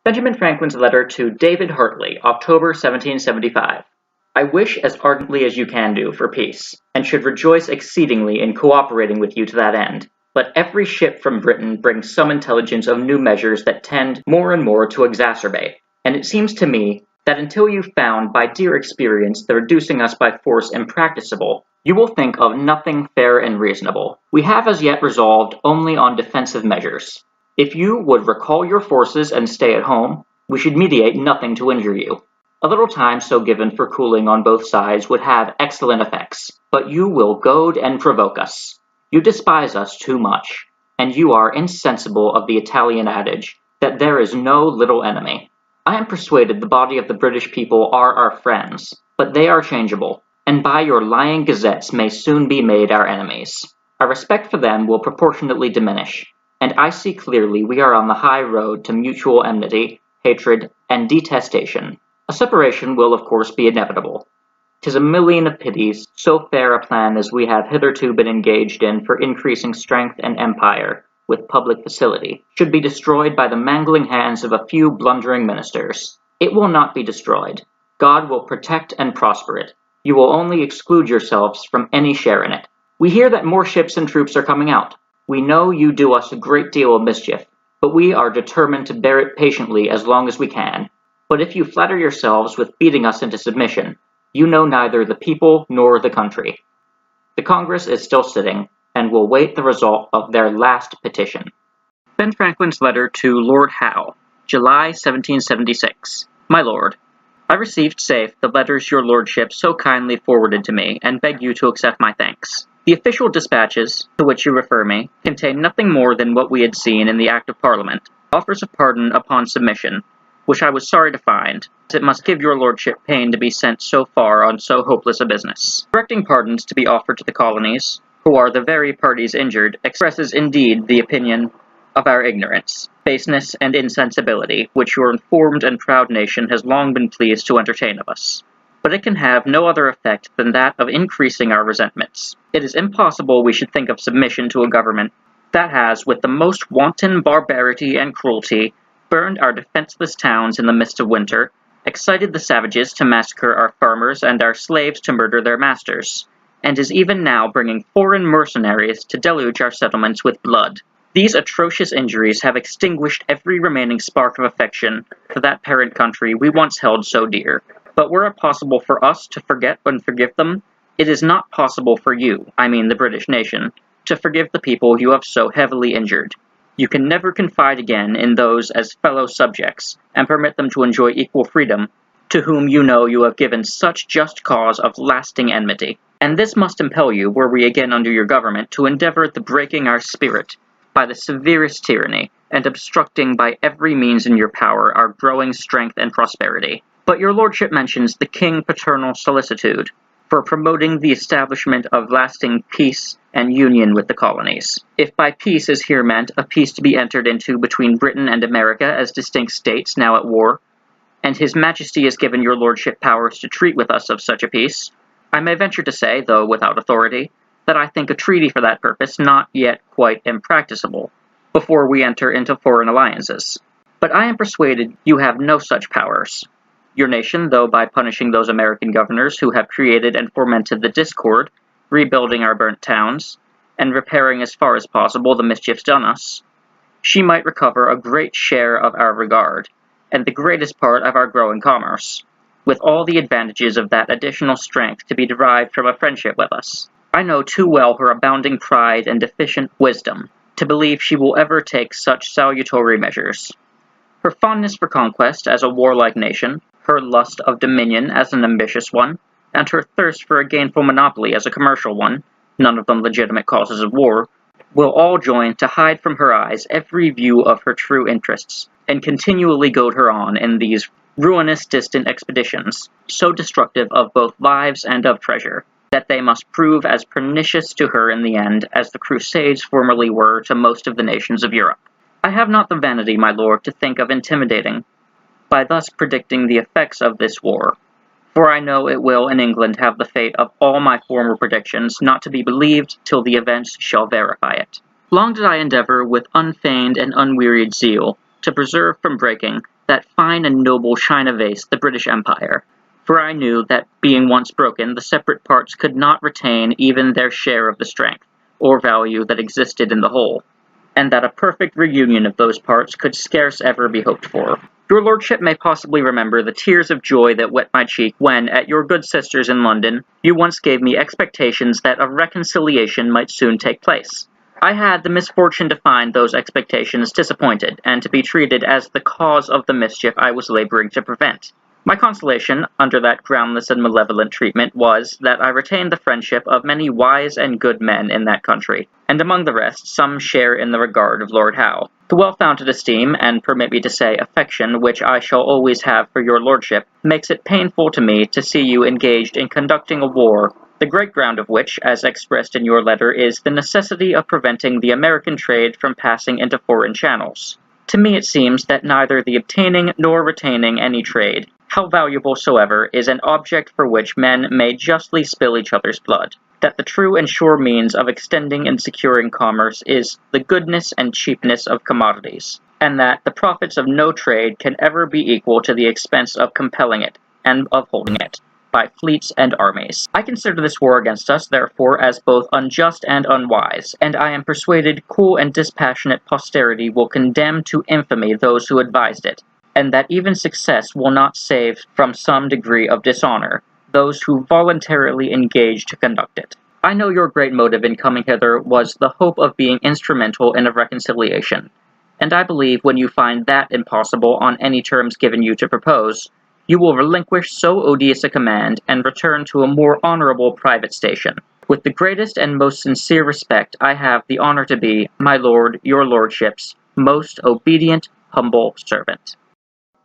Benjamin Franklin's letter to David Hartley, October 1775. I wish as ardently as you can do for peace, and should rejoice exceedingly in cooperating with you to that end. But every ship from Britain brings some intelligence of new measures that tend more and more to exacerbate, and it seems to me that until you've found by dear experience the reducing us by force impracticable, you will think of nothing fair and reasonable. We have as yet resolved only on defensive measures. If you would recall your forces and stay at home, we should meditate nothing to injure you. A little time so given for cooling on both sides would have excellent effects, but you will goad and provoke us. You despise us too much, and you are insensible of the Italian adage, that there is no little enemy. I am persuaded the body of the British people are our friends, but they are changeable, and by your lying gazettes may soon be made our enemies. Our respect for them will proportionately diminish, and I see clearly we are on the high road to mutual enmity, hatred, and detestation. A separation will of course be inevitable. 'Tis a million of pities, so fair a plan as we have hitherto been engaged in for increasing strength and empire, with public facility, should be destroyed by the mangling hands of a few blundering ministers. It will not be destroyed. God will protect and prosper it. You will only exclude yourselves from any share in it. We hear that more ships and troops are coming out. We know you do us a great deal of mischief, but we are determined to bear it patiently as long as we can. But if you flatter yourselves with beating us into submission, you know neither the people nor the country. The Congress is still sitting, and will wait the result of their last petition. Ben Franklin's letter to Lord Howe, July 1776. My Lord, I received safe the letters your lordship so kindly forwarded to me, and beg you to accept my thanks. The official dispatches, to which you refer me, contain nothing more than what we had seen in the Act of Parliament, offers of pardon upon submission, which I was sorry to find, as it must give your lordship pain to be sent so far on so hopeless a business. Directing pardons to be offered to the colonies, who are the very parties injured, expresses indeed the opinion of our ignorance, baseness, and insensibility, which your informed and proud nation has long been pleased to entertain of us. But it can have no other effect than that of increasing our resentments. It is impossible we should think of submission to a government that has, with the most wanton barbarity and cruelty, burned our defenseless towns in the midst of winter, excited the savages to massacre our farmers and our slaves to murder their masters, and is even now bringing foreign mercenaries to deluge our settlements with blood. These atrocious injuries have extinguished every remaining spark of affection for that parent country we once held so dear. But were it possible for us to forget and forgive them, it is not possible for you, I mean the British nation, to forgive the people you have so heavily injured. You can never confide again in those as fellow subjects, and permit them to enjoy equal freedom, to whom you know you have given such just cause of lasting enmity. And this must impel you, were we again under your government, to endeavour at the breaking our spirit by the severest tyranny, and obstructing by every means in your power our growing strength and prosperity. But your lordship mentions the king paternal solicitude for promoting the establishment of lasting peace and union with the colonies. If by peace is here meant a peace to be entered into between Britain and America as distinct states now at war, and his majesty has given your lordship powers to treat with us of such a peace, I may venture to say, though without authority, that I think a treaty for that purpose not yet quite impracticable, before we enter into foreign alliances. But I am persuaded you have no such powers. Your nation, though by punishing those American governors who have created and fomented the discord, rebuilding our burnt towns, and repairing as far as possible the mischiefs done us, she might recover a great share of our regard, and the greatest part of our growing commerce, with all the advantages of that additional strength to be derived from a friendship with us. I know too well her abounding pride and deficient wisdom to believe she will ever take such salutary measures. Her fondness for conquest as a warlike nation, her lust of dominion as an ambitious one, and her thirst for a gainful monopoly as a commercial one, none of them legitimate causes of war, will all join to hide from her eyes every view of her true interests, and continually goad her on in these ruinous distant expeditions, so destructive of both lives and of treasure, that they must prove as pernicious to her in the end as the Crusades formerly were to most of the nations of Europe. I have not the vanity, my lord, to think of intimidating, by thus predicting the effects of this war, for I know it will in England have the fate of all my former predictions, not to be believed till the events shall verify it. Long did I endeavour with unfeigned and unwearied zeal to preserve from breaking that fine and noble China vase, the British Empire, for I knew that, being once broken, the separate parts could not retain even their share of the strength, or value that existed in the whole, and that a perfect reunion of those parts could scarce ever be hoped for. Your lordship may possibly remember the tears of joy that wet my cheek when, at your good sister's in London, you once gave me expectations that a reconciliation might soon take place. I had the misfortune to find those expectations disappointed, and to be treated as the cause of the mischief I was laboring to prevent. My consolation, under that groundless and malevolent treatment, was, that I retained the friendship of many wise and good men in that country, and among the rest some share in the regard of Lord Howe. The well-founded esteem, and permit me to say affection, which I shall always have for your lordship, makes it painful to me to see you engaged in conducting a war, the great ground of which, as expressed in your letter, is the necessity of preventing the American trade from passing into foreign channels. To me it seems that neither the obtaining nor retaining any trade, how valuable soever, is an object for which men may justly spill each other's blood, that the true and sure means of extending and securing commerce is the goodness and cheapness of commodities, and that the profits of no trade can ever be equal to the expense of compelling it, and of holding it, by fleets and armies. I consider this war against us, therefore, as both unjust and unwise, and I am persuaded cool and dispassionate posterity will condemn to infamy those who advised it, and that even success will not save from some degree of dishonor those who voluntarily engaged to conduct it. I know your great motive in coming hither was the hope of being instrumental in a reconciliation, and I believe when you find that impossible on any terms given you to propose, you will relinquish so odious a command and return to a more honorable private station. With the greatest and most sincere respect, I have the honor to be, my lord, your lordship's most obedient, humble servant.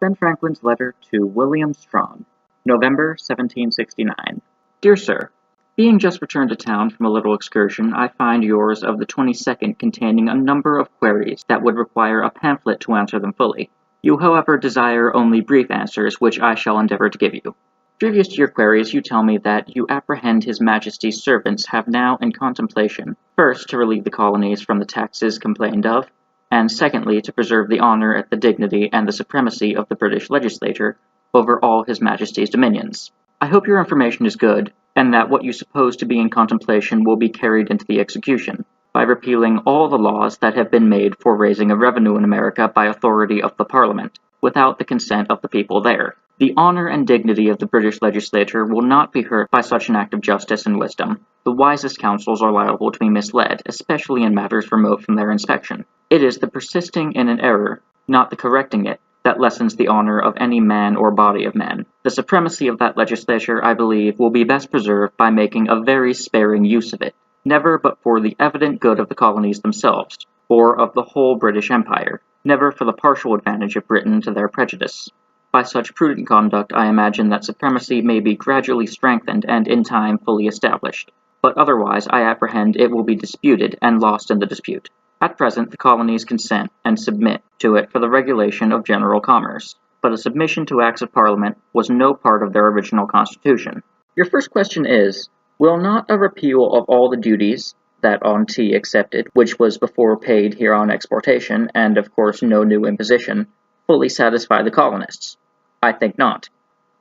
Ben Franklin's letter to William Strong, November 1769. Dear Sir, being just returned to town from a little excursion, I find yours of the 22nd containing a number of queries that would require a pamphlet to answer them fully. You, however, desire only brief answers, which I shall endeavour to give you. Previous to your queries, you tell me that you apprehend His Majesty's servants have now in contemplation First, to relieve the colonies from the taxes complained of, and secondly, to preserve the honor, the dignity, and the supremacy of the British legislature over all His Majesty's dominions. I hope your information is good, and that what you suppose to be in contemplation will be carried into the execution, by repealing all the laws that have been made for raising a revenue in America by authority of the Parliament, without the consent of the people there. The honor and dignity of the British legislature will not be hurt by such an act of justice and wisdom. The wisest counsels are liable to be misled, especially in matters remote from their inspection. It is the persisting in an error, not the correcting it, that lessens the honor of any man or body of men. The supremacy of that legislature, I believe, will be best preserved by making a very sparing use of it, never but for the evident good of the colonies themselves, or of the whole British Empire, never for the partial advantage of Britain to their prejudice. By such prudent conduct, I imagine that supremacy may be gradually strengthened and in time fully established, but otherwise I apprehend it will be disputed and lost in the dispute. At present, the colonies consent and submit to it for the regulation of general commerce, but a submission to acts of Parliament was no part of their original constitution. Your first question is, will not a repeal of all the duties that on tea accepted, which was before paid here on exportation, and of course no new imposition, fully satisfy the colonists? I think not.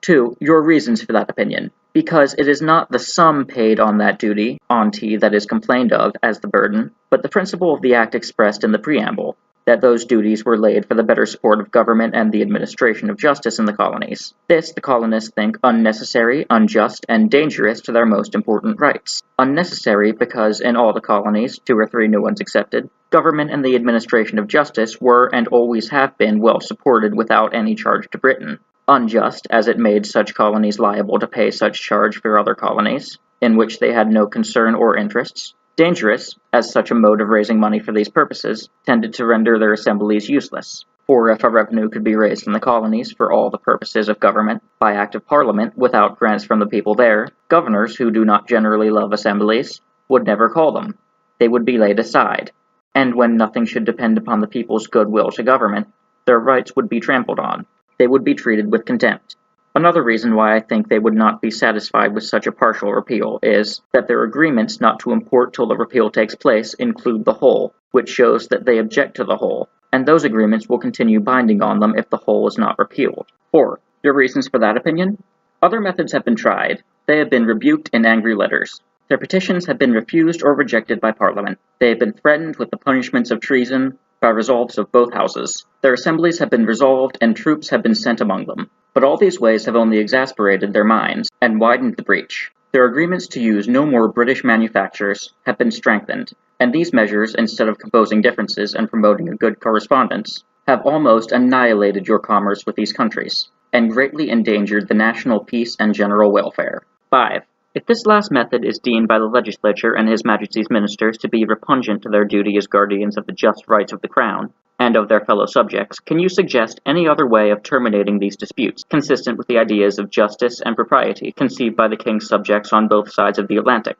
2. Your reasons for that opinion. Because it is not the sum paid on that duty, on tea, that is complained of as the burden, but the principle of the act expressed in the preamble, that those duties were laid for the better support of government and the administration of justice in the colonies. This the colonists think unnecessary, unjust, and dangerous to their most important rights. Unnecessary because in all the colonies, 2 or 3 new ones excepted, government and the administration of justice were and always have been well supported without any charge to Britain. Unjust, as it made such colonies liable to pay such charge for other colonies, in which they had no concern or interests. Dangerous, as such a mode of raising money for these purposes tended to render their assemblies useless. For if a revenue could be raised from the colonies for all the purposes of government by act of Parliament without grants from the people there, governors who do not generally love assemblies would never call them. They would be laid aside, and when nothing should depend upon the people's goodwill to government, their rights would be trampled on. They would be treated with contempt. Another reason why I think they would not be satisfied with such a partial repeal is that their agreements not to import till the repeal takes place include the whole, which shows that they object to the whole, and those agreements will continue binding on them if the whole is not repealed. 4. Your reasons for that opinion? Other methods have been tried. They have been rebuked in angry letters. Their petitions have been refused or rejected by Parliament. They have been threatened with the punishments of treason by resolves of both houses. Their assemblies have been resolved and troops have been sent among them. But all these ways have only exasperated their minds and widened the breach. Their agreements to use no more British manufactures have been strengthened, and these measures, instead of composing differences and promoting a good correspondence, have almost annihilated your commerce with these countries, and greatly endangered the national peace and general welfare. 5. If this last method is deemed by the legislature and His Majesty's ministers to be repugnant to their duty as guardians of the just rights of the Crown, and of their fellow subjects, can you suggest any other way of terminating these disputes, consistent with the ideas of justice and propriety conceived by the King's subjects on both sides of the Atlantic?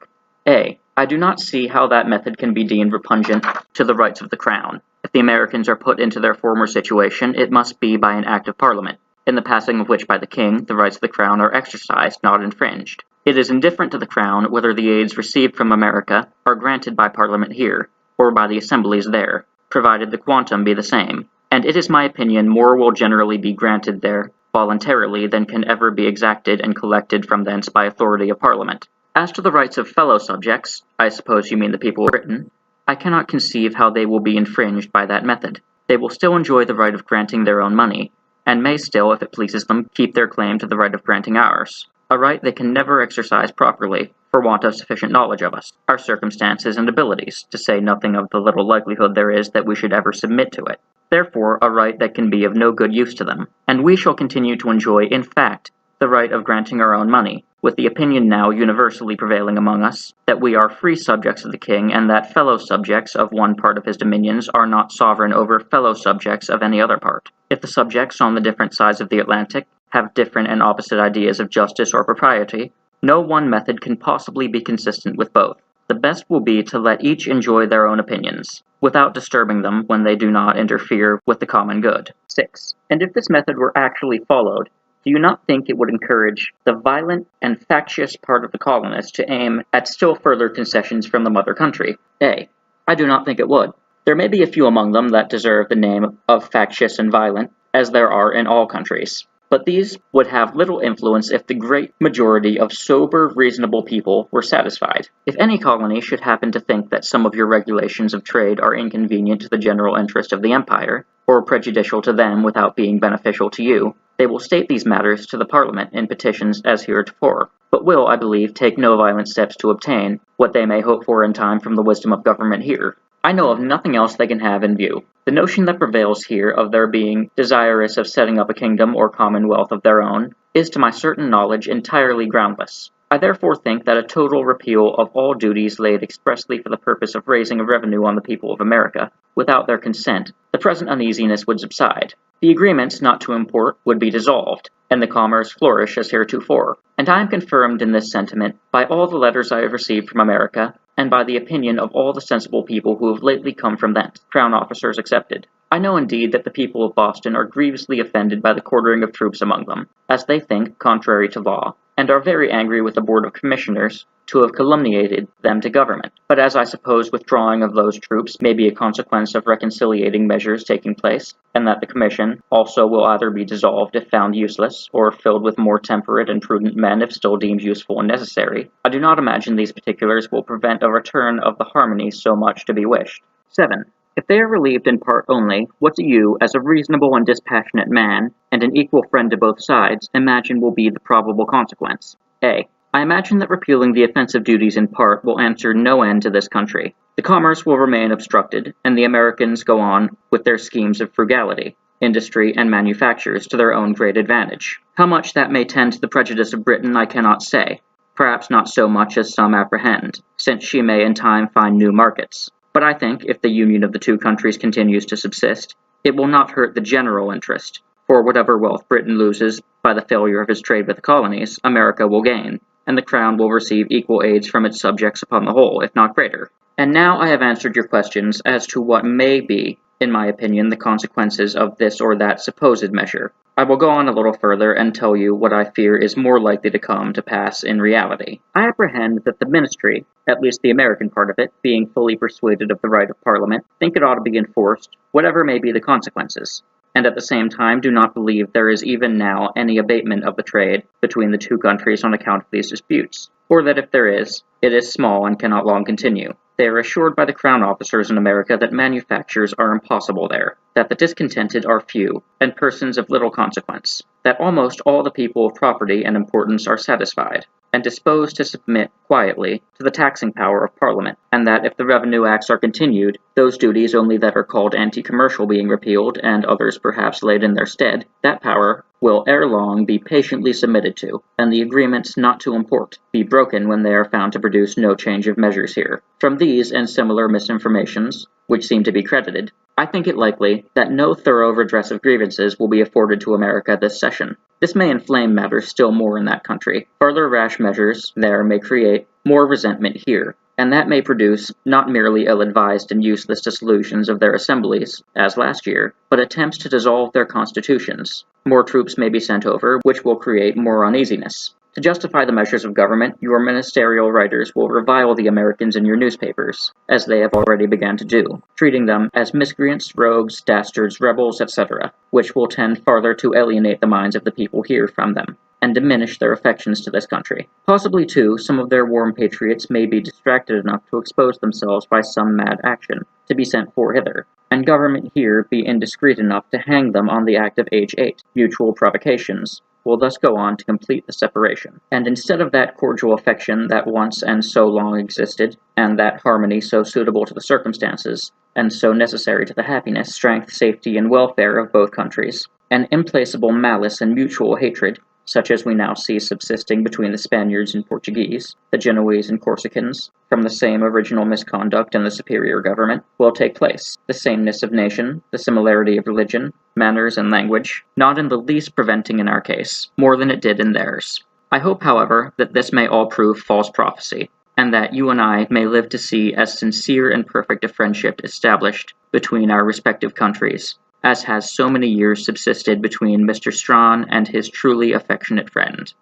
A. I do not see how that method can be deemed repugnant to the rights of the Crown. If the Americans are put into their former situation, it must be by an act of Parliament, in the passing of which by the King, the rights of the Crown are exercised, not infringed. It is indifferent to the Crown whether the aids received from America are granted by Parliament here, or by the assemblies there, provided the quantum be the same, and it is my opinion more will generally be granted there voluntarily than can ever be exacted and collected from thence by authority of Parliament. As to the rights of fellow subjects, I suppose you mean the people of Britain, I cannot conceive how they will be infringed by that method. They will still enjoy the right of granting their own money, and may still, if it pleases them, keep their claim to the right of granting ours, a right they can never exercise properly, for want of sufficient knowledge of us, our circumstances and abilities, to say nothing of the little likelihood there is that we should ever submit to it. Therefore, a right that can be of no good use to them, and we shall continue to enjoy, in fact, the right of granting our own money, with the opinion now universally prevailing among us, that we are free subjects of the King, and that fellow subjects of one part of his dominions are not sovereign over fellow subjects of any other part. If the subjects on the different sides of the Atlantic have different and opposite ideas of justice or propriety, no one method can possibly be consistent with both. The best will be to let each enjoy their own opinions, without disturbing them when they do not interfere with the common good. 6. And if this method were actually followed, do you not think it would encourage the violent and factious part of the colonists to aim at still further concessions from the mother country? A. I do not think it would. There may be a few among them that deserve the name of factious and violent, as there are in all countries. But these would have little influence if the great majority of sober, reasonable people were satisfied. If any colony should happen to think that some of your regulations of trade are inconvenient to the general interest of the empire, or prejudicial to them without being beneficial to you, they will state these matters to the Parliament in petitions as heretofore, but will, I believe, take no violent steps to obtain what they may hope for in time from the wisdom of government here. I know of nothing else they can have in view. The notion that prevails here of their being desirous of setting up a kingdom or commonwealth of their own is to my certain knowledge entirely groundless. I therefore think that a total repeal of all duties laid expressly for the purpose of raising a revenue on the people of America, without their consent, the present uneasiness would subside. The agreements not to import would be dissolved, and the commerce flourish as heretofore. And I am confirmed in this sentiment by all the letters I have received from America, and by the opinion of all the sensible people who have lately come from thence, crown officers excepted. I know indeed that the people of Boston are grievously offended by the quartering of troops among them, as they think contrary to law, and are very angry with the Board of Commissioners to have calumniated them to government. But as I suppose withdrawing of those troops may be a consequence of reconciliating measures taking place, and that the Commission also will either be dissolved if found useless, or filled with more temperate and prudent men if still deemed useful and necessary, I do not imagine these particulars will prevent a return of the harmony so much to be wished. 7. If they are relieved in part only, what do you, as a reasonable and dispassionate man, and an equal friend to both sides, imagine will be the probable consequence? A. I imagine that repealing the offensive duties in part will answer no end to this country. The commerce will remain obstructed, and the Americans go on with their schemes of frugality, industry, and manufactures to their own great advantage. How much that may tend to the prejudice of Britain I cannot say, perhaps not so much as some apprehend, since she may in time find new markets. But I think, if the union of the two countries continues to subsist, it will not hurt the general interest, for whatever wealth Britain loses by the failure of his trade with the colonies, America will gain, and the Crown will receive equal aids from its subjects upon the whole, if not greater. And now I have answered your questions as to what may be, in my opinion, the consequences of this or that supposed measure. I will go on a little further and tell you what I fear is more likely to come to pass in reality. I apprehend that the ministry, at least the American part of it, being fully persuaded of the right of Parliament, think it ought to be enforced, whatever may be the consequences, and at the same time do not believe there is even now any abatement of the trade between the two countries on account of these disputes, or that if there is, it is small and cannot long continue. They are assured by the Crown officers in America that manufactures are impossible there, that the discontented are few, and persons of little consequence, that almost all the people of property and importance are satisfied, and disposed to submit quietly to the taxing power of Parliament, and that if the revenue acts are continued, those duties only that are called anti-commercial being repealed, and others perhaps laid in their stead, that power will ere long be patiently submitted to, and the agreements not to import be broken when they are found to produce no change of measures here. From these and similar misinformations, which seem to be credited, I think it likely that no thorough redress of grievances will be afforded to America this session. This may inflame matters still more in that country. Further rash measures there may create more resentment here, and that may produce not merely ill-advised and useless dissolutions of their assemblies, as last year, but attempts to dissolve their constitutions. More troops may be sent over, which will create more uneasiness. To justify the measures of government, your ministerial writers will revile the Americans in your newspapers, as they have already begun to do, treating them as miscreants, rogues, dastards, rebels, etc., which will tend farther to alienate the minds of the people here from them, and diminish their affections to this country. Possibly, too, some of their warm patriots may be distracted enough to expose themselves by some mad action, to be sent for hither, and government here be indiscreet enough to hang them on the act of age 8, mutual provocations, will thus go on to complete the separation. And instead of that cordial affection that once and so long existed, and that harmony so suitable to the circumstances, and so necessary to the happiness, strength, safety, and welfare of both countries, an implacable malice and mutual hatred, such as we now see subsisting between the Spaniards and Portuguese, the Genoese and Corsicans, from the same original misconduct and the superior government, will take place. The sameness of nation, the similarity of religion, manners, and language, not in the least preventing in our case, more than it did in theirs. I hope, however, that this may all prove false prophecy, and that you and I may live to see as sincere and perfect a friendship established between our respective countries, as has so many years subsisted between Mr. Strawn and his truly affectionate friend.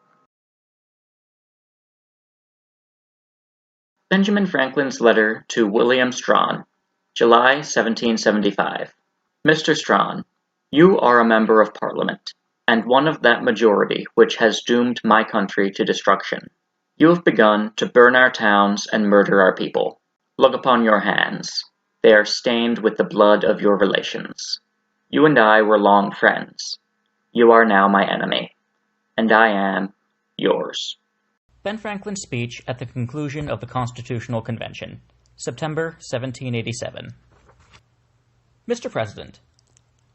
Benjamin Franklin's letter to William Strawn, July 1775. Mr. Strawn, you are a member of Parliament, and one of that majority which has doomed my country to destruction. You have begun to burn our towns and murder our people. Look upon your hands. They are stained with the blood of your relations. You and I were long friends. You are now my enemy, and I am yours. Ben Franklin's speech at the conclusion of the Constitutional Convention, September 1787. Mr. President,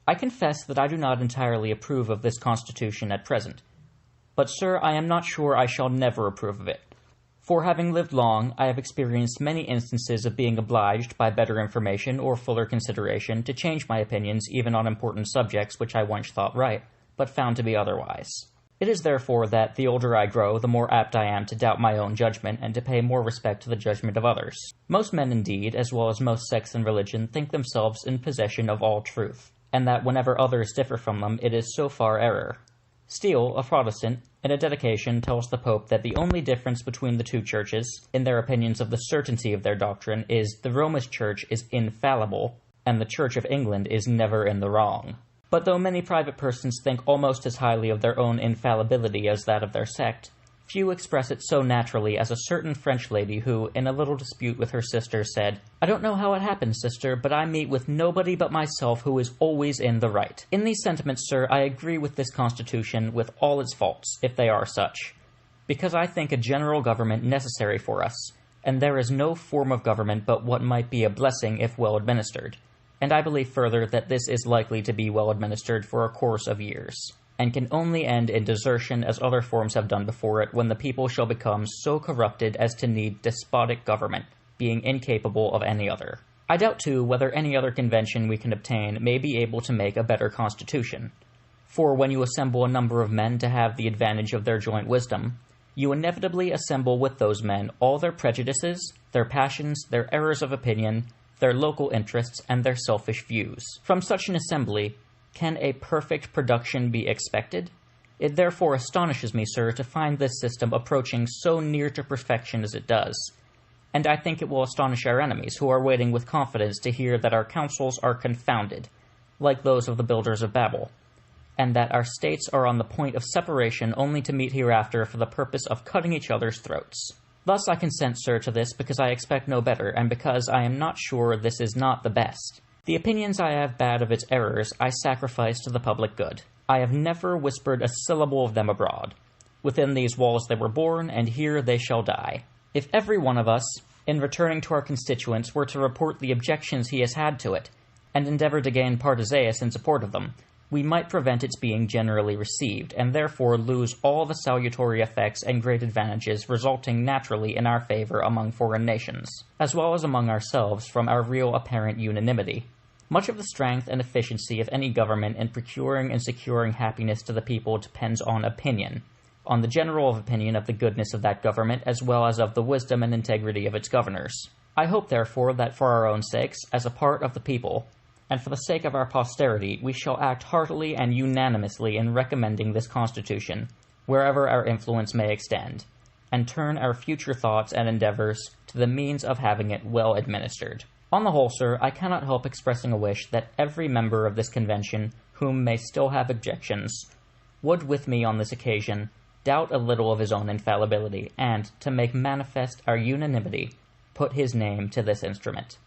I confess that I do not entirely approve of this Constitution at present, but, sir, I am not sure I shall never approve of it. For having lived long, I have experienced many instances of being obliged, by better information or fuller consideration, to change my opinions even on important subjects which I once thought right, but found to be otherwise. It is therefore that, the older I grow, the more apt I am to doubt my own judgment and to pay more respect to the judgment of others. Most men, indeed, as well as most sects and religion, think themselves in possession of all truth, and that whenever others differ from them, it is so far error. Steele, a Protestant, in a dedication tells the Pope that the only difference between the two churches, in their opinions of the certainty of their doctrine, is the Romish Church is infallible, and the Church of England is never in the wrong. But though many private persons think almost as highly of their own infallibility as that of their sect, few express it so naturally as a certain French lady who, in a little dispute with her sister, said, "I don't know how it happens, sister, but I meet with nobody but myself who is always in the right." In these sentiments, sir, I agree with this Constitution with all its faults, if they are such, because I think a general government necessary for us, and there is no form of government but what might be a blessing if well administered. And I believe further that this is likely to be well administered for a course of years, and can only end in desertion as other forms have done before it, when the people shall become so corrupted as to need despotic government, being incapable of any other. I doubt, too, whether any other convention we can obtain may be able to make a better constitution, for when you assemble a number of men to have the advantage of their joint wisdom, you inevitably assemble with those men all their prejudices, their passions, their errors of opinion, their local interests, and their selfish views. From such an assembly, can a perfect production be expected? It therefore astonishes me, sir, to find this system approaching so near to perfection as it does, and I think it will astonish our enemies, who are waiting with confidence to hear that our counsels are confounded, like those of the builders of Babel, and that our states are on the point of separation only to meet hereafter for the purpose of cutting each other's throats. Thus I consent, sir, to this, because I expect no better, and because I am not sure this is not the best. The opinions I have bad of its errors I sacrifice to the public good. I have never whispered a syllable of them abroad. Within these walls they were born, and here they shall die. If every one of us, in returning to our constituents, were to report the objections he has had to it, and endeavor to gain partisaeus in support of them, we might prevent its being generally received, and therefore lose all the salutary effects and great advantages resulting naturally in our favor among foreign nations, as well as among ourselves from our real apparent unanimity. Much of the strength and efficiency of any government in procuring and securing happiness to the people depends on opinion, on the general opinion of the goodness of that government, as well as of the wisdom and integrity of its governors. I hope, therefore, that for our own sakes, as a part of the people, and for the sake of our posterity, we shall act heartily and unanimously in recommending this Constitution, wherever our influence may extend, and turn our future thoughts and endeavors to the means of having it well administered. On the whole, sir, I cannot help expressing a wish that every member of this convention, whom may still have objections, would with me on this occasion doubt a little of his own infallibility, and, to make manifest our unanimity, put his name to this instrument.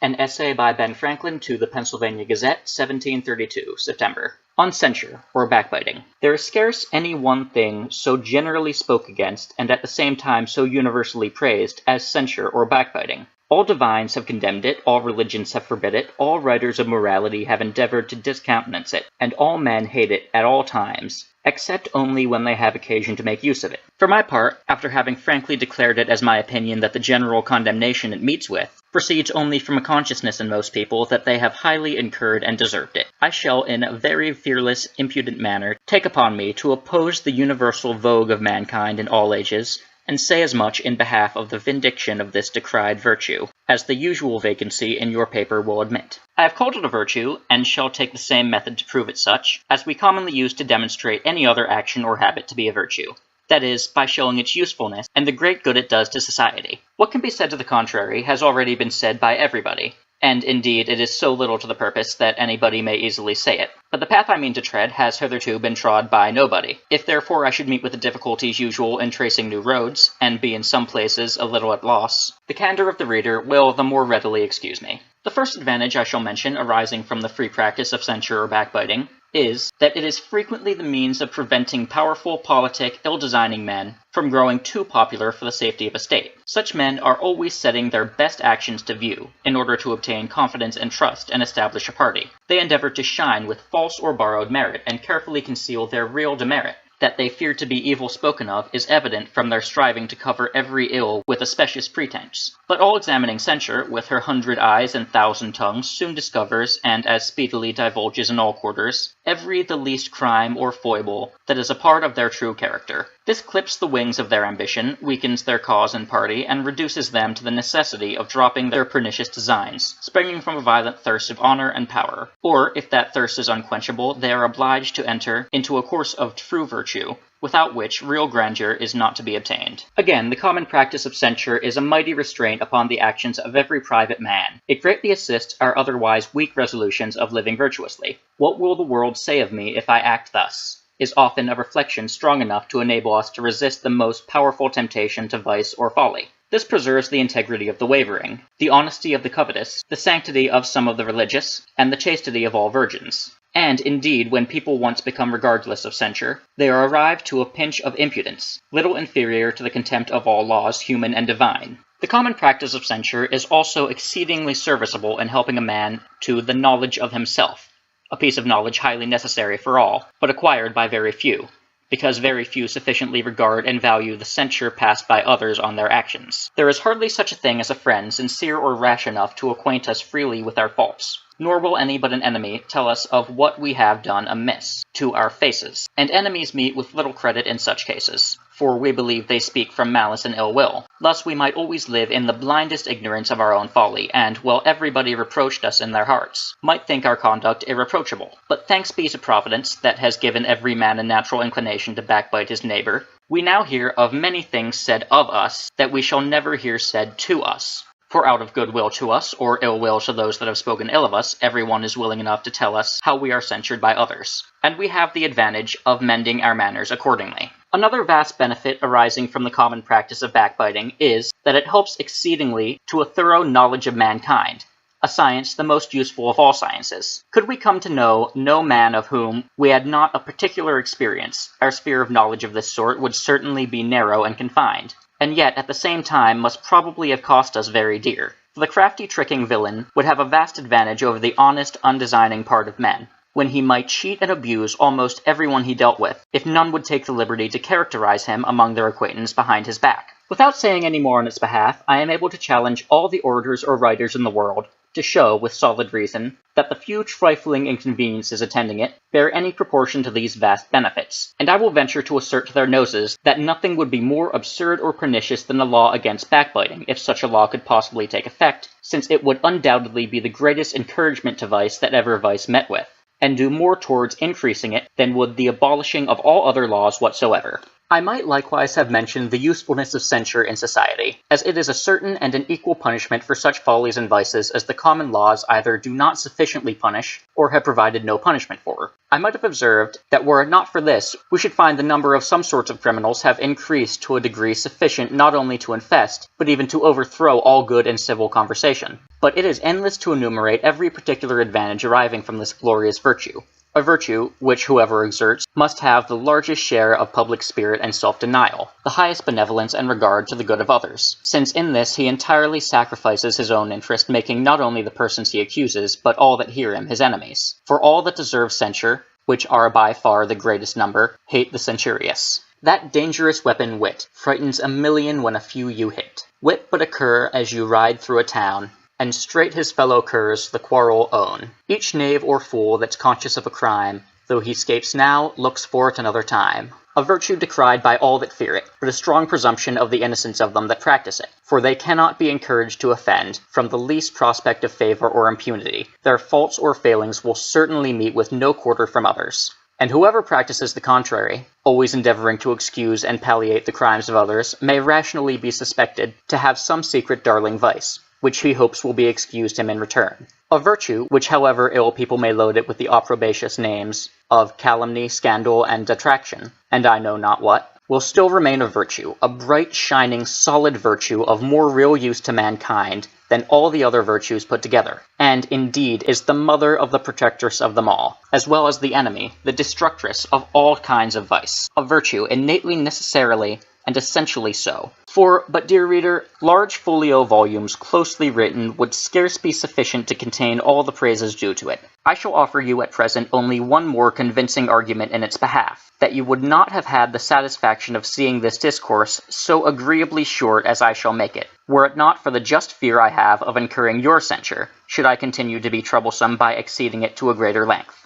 An essay by Ben Franklin to the Pennsylvania Gazette, 1732, September. On censure, or backbiting. There is scarce any one thing so generally spoke against, and at the same time so universally praised, as censure or backbiting. All divines have condemned it, all religions have forbid it, all writers of morality have endeavored to discountenance it, and all men hate it at all times, except only when they have occasion to make use of it. For my part, after having frankly declared it as my opinion that the general condemnation it meets with proceeds only from a consciousness in most people that they have highly incurred and deserved it, I shall in a very fearless, impudent manner take upon me to oppose the universal vogue of mankind in all ages, and say as much in behalf of the vindication of this decried virtue, as the usual vacancy in your paper will admit. I have called it a virtue, and shall take the same method to prove it such, as we commonly use to demonstrate any other action or habit to be a virtue. That is, by showing its usefulness and the great good it does to society. What can be said to the contrary has already been said by everybody, and indeed it is so little to the purpose that anybody may easily say it. But the path I mean to tread has hitherto been trod by nobody. If therefore I should meet with the difficulties usual in tracing new roads, and be in some places a little at loss, the candour of the reader will the more readily excuse me. The first advantage I shall mention arising from the free practice of censure or backbiting is that it is frequently the means of preventing powerful, politic, ill-designing men from growing too popular for the safety of a state. Such men are always setting their best actions to view, in order to obtain confidence and trust and establish a party. They endeavor to shine with false or borrowed merit, and carefully conceal their real demerit. That they fear to be evil spoken of is evident from their striving to cover every ill with a specious pretense. But all examining censure, with her 100 eyes and 1,000 tongues, soon discovers, and as speedily divulges in all quarters, every the least crime or foible that is a part of their true character. This clips the wings of their ambition, weakens their cause and party, and reduces them to the necessity of dropping their pernicious designs, springing from a violent thirst of honor and power. Or, if that thirst is unquenchable, they are obliged to enter into a course of true virtue, without which real grandeur is not to be obtained. Again, the common practice of censure is a mighty restraint upon the actions of every private man. It greatly assists our otherwise weak resolutions of living virtuously. What will the world say of me if I act thus? Is often a reflection strong enough to enable us to resist the most powerful temptation to vice or folly. This preserves the integrity of the wavering, the honesty of the covetous, the sanctity of some of the religious, and the chastity of all virgins. And, indeed, when people once become regardless of censure, they are arrived to a pinch of impudence, little inferior to the contempt of all laws, human and divine. The common practice of censure is also exceedingly serviceable in helping a man to the knowledge of himself, a piece of knowledge highly necessary for all, but acquired by very few, because very few sufficiently regard and value the censure passed by others on their actions. There is hardly such a thing as a friend sincere or rash enough to acquaint us freely with our faults, nor will any but an enemy tell us of what we have done amiss, to our faces. And enemies meet with little credit in such cases, for we believe they speak from malice and ill will. Thus we might always live in the blindest ignorance of our own folly, and, while everybody reproached us in their hearts, might think our conduct irreproachable. But thanks be to Providence, that has given every man a natural inclination to backbite his neighbor, we now hear of many things said of us that we shall never hear said to us. For out of good will to us, or ill will to those that have spoken ill of us, every one is willing enough to tell us how we are censured by others, and we have the advantage of mending our manners accordingly. Another vast benefit arising from the common practice of backbiting is that it helps exceedingly to a thorough knowledge of mankind, a science the most useful of all sciences. Could we come to know no man of whom we had not a particular experience, our sphere of knowledge of this sort would certainly be narrow and confined, and yet at the same time must probably have cost us very dear. For the crafty tricking villain would have a vast advantage over the honest, undesigning part of men, when he might cheat and abuse almost everyone he dealt with, if none would take the liberty to characterize him among their acquaintance behind his back. Without saying any more on its behalf, I am able to challenge all the orators or writers in the world to show, with solid reason, that the few trifling inconveniences attending it bear any proportion to these vast benefits, and I will venture to assert to their noses that nothing would be more absurd or pernicious than a law against backbiting, if such a law could possibly take effect, since it would undoubtedly be the greatest encouragement to vice that ever vice met with, and do more towards increasing it than would the abolishing of all other laws whatsoever. I might likewise have mentioned the usefulness of censure in society, as it is a certain and an equal punishment for such follies and vices as the common laws either do not sufficiently punish, or have provided no punishment for. I might have observed that were it not for this, we should find the number of some sorts of criminals have increased to a degree sufficient not only to infest, but even to overthrow all good and civil conversation. But it is endless to enumerate every particular advantage arising from this glorious virtue. A virtue which whoever exerts must have the largest share of public spirit and self-denial, the highest benevolence and regard to the good of others, since in this he entirely sacrifices his own interest, making not only the persons he accuses, but all that hear him his enemies. For all that deserve censure, which are by far the greatest number, hate the censorious. That dangerous weapon wit frightens a million when a few you hit. Wit but a cur as you ride through a town, and straight his fellow curs the quarrel own. Each knave or fool that's conscious of a crime, though he scapes now, looks for it another time. a virtue decried by all that fear it, with a strong presumption of the innocence of them that practice it. For they cannot be encouraged to offend, from the least prospect of favor or impunity. Their faults or failings will certainly meet with no quarter from others. And whoever practices the contrary, always endeavoring to excuse and palliate the crimes of others, may rationally be suspected to have some secret darling vice, which he hopes will be excused him in return. A virtue, which however ill people may load it with the opprobacious names of calumny, scandal, and detraction, and I know not what, will still remain a virtue, a bright, shining, solid virtue of more real use to mankind than all the other virtues put together, and indeed is the mother of the protectress of them all, as well as the enemy, the destructress of all kinds of vice. A virtue innately, necessarily, and essentially so. But, dear reader, large folio volumes closely written would scarce be sufficient to contain all the praises due to it. I shall offer you at present only one more convincing argument in its behalf, that you would not have had the satisfaction of seeing this discourse so agreeably short as I shall make it, were it not for the just fear I have of incurring your censure, should I continue to be troublesome by exceeding it to a greater length.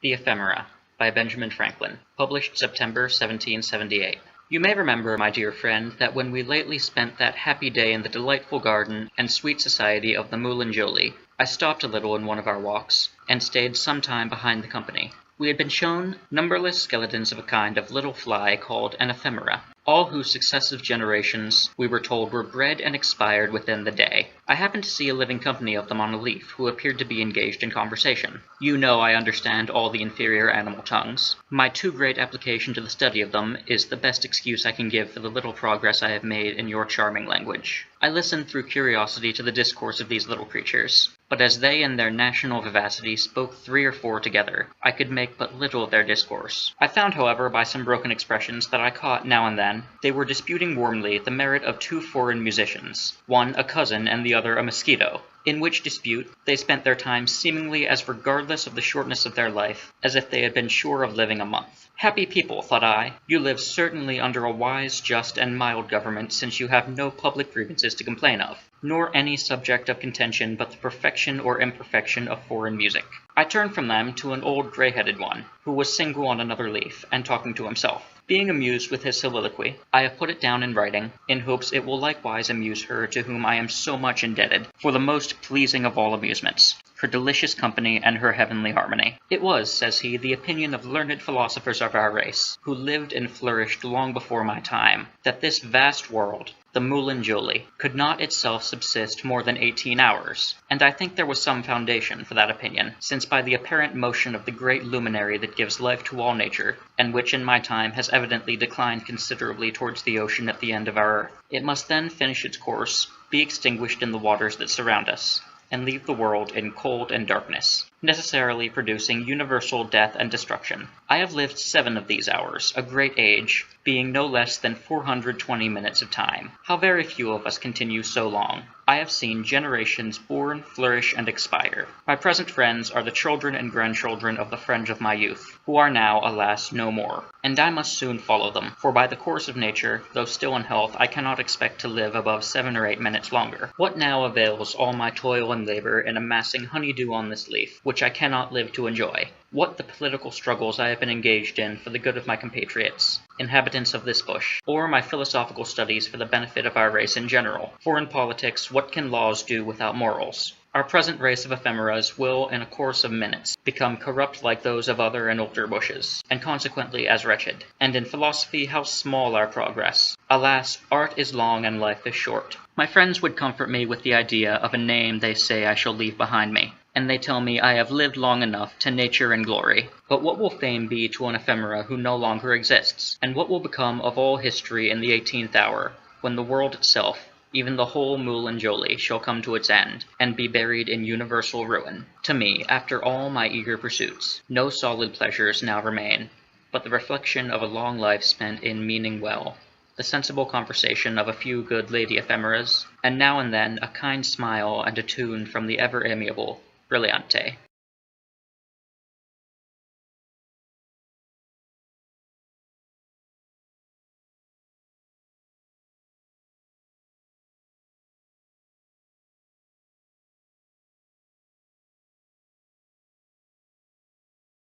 The Ephemera, by Benjamin Franklin, published September 1778. You may remember, my dear friend, that when we lately spent that happy day in the delightful garden and sweet society of the Moulin Joly, I stopped a little in one of our walks, and stayed some time behind the company. We had been shown numberless skeletons of a kind of little fly called an ephemera, all whose successive generations, we were told, were bred and expired within the day. I happened to see a living company of them on a leaf, who appeared to be engaged in conversation. You know I understand all the inferior animal tongues. My too great application to the study of them is the best excuse I can give for the little progress I have made in your charming language. I listened through curiosity to the discourse of these little creatures, but as they in their national vivacity spoke 3 or 4 together, I could make but little of their discourse. I found, however, by some broken expressions that I caught now and then, they were disputing warmly the merit of 2 foreign musicians, one a cousin and the other a mosquito, in which dispute they spent their time seemingly as regardless of the shortness of their life as if they had been sure of living a month. Happy people, thought I, you live certainly under a wise, just, and mild government, since you have no public grievances to complain of, nor any subject of contention but the perfection or imperfection of foreign music. I turned from them to an old grey-headed one, who was single on another leaf, and talking to himself. Being amused with his soliloquy, I have put it down in writing, in hopes it will likewise amuse her to whom I am so much indebted for the most pleasing of all amusements, her delicious company and her heavenly harmony. It was, says he, the opinion of learned philosophers of our race, who lived and flourished long before my time, that this vast world, the Moulin Joly, could not itself subsist more than 18 hours, and I think there was some foundation for that opinion, since by the apparent motion of the great luminary that gives life to all nature, and which in my time has evidently declined considerably towards the ocean at the end of our earth, it must then finish its course, be extinguished in the waters that surround us, and leave the world in cold and darkness, necessarily producing universal death and destruction. I have lived 7 of these hours, a great age, being no less than 420 minutes of time. How very few of us continue so long. I have seen generations born, flourish, and expire. My present friends are the children and grandchildren of the friends of my youth, who are now, alas, no more. And I must soon follow them, for by the course of nature, though still in health, I cannot expect to live above 7 or 8 minutes longer. What now avails all my toil and labor in amassing honeydew on this leaf, which I cannot live to enjoy? What the political struggles I have been engaged in for the good of my compatriots, inhabitants of this bush, or my philosophical studies for the benefit of our race in general? For in politics, what can laws do without morals? Our present race of ephemeras will, in a course of minutes, become corrupt like those of other and older bushes, and consequently as wretched. And in philosophy, how small our progress! Alas, art is long and life is short. My friends would comfort me with the idea of a name they say I shall leave behind me, and they tell me I have lived long enough to nature and glory. But what will fame be to an ephemera who no longer exists? And what will become of all history in the 18th hour, when the world itself, even the whole Moulin Joly, shall come to its end, and be buried in universal ruin? To me, after all my eager pursuits, no solid pleasures now remain, but the reflection of a long life spent in meaning well, the sensible conversation of a few good lady ephemeras, and now and then a kind smile and a tune from the ever amiable Brillante.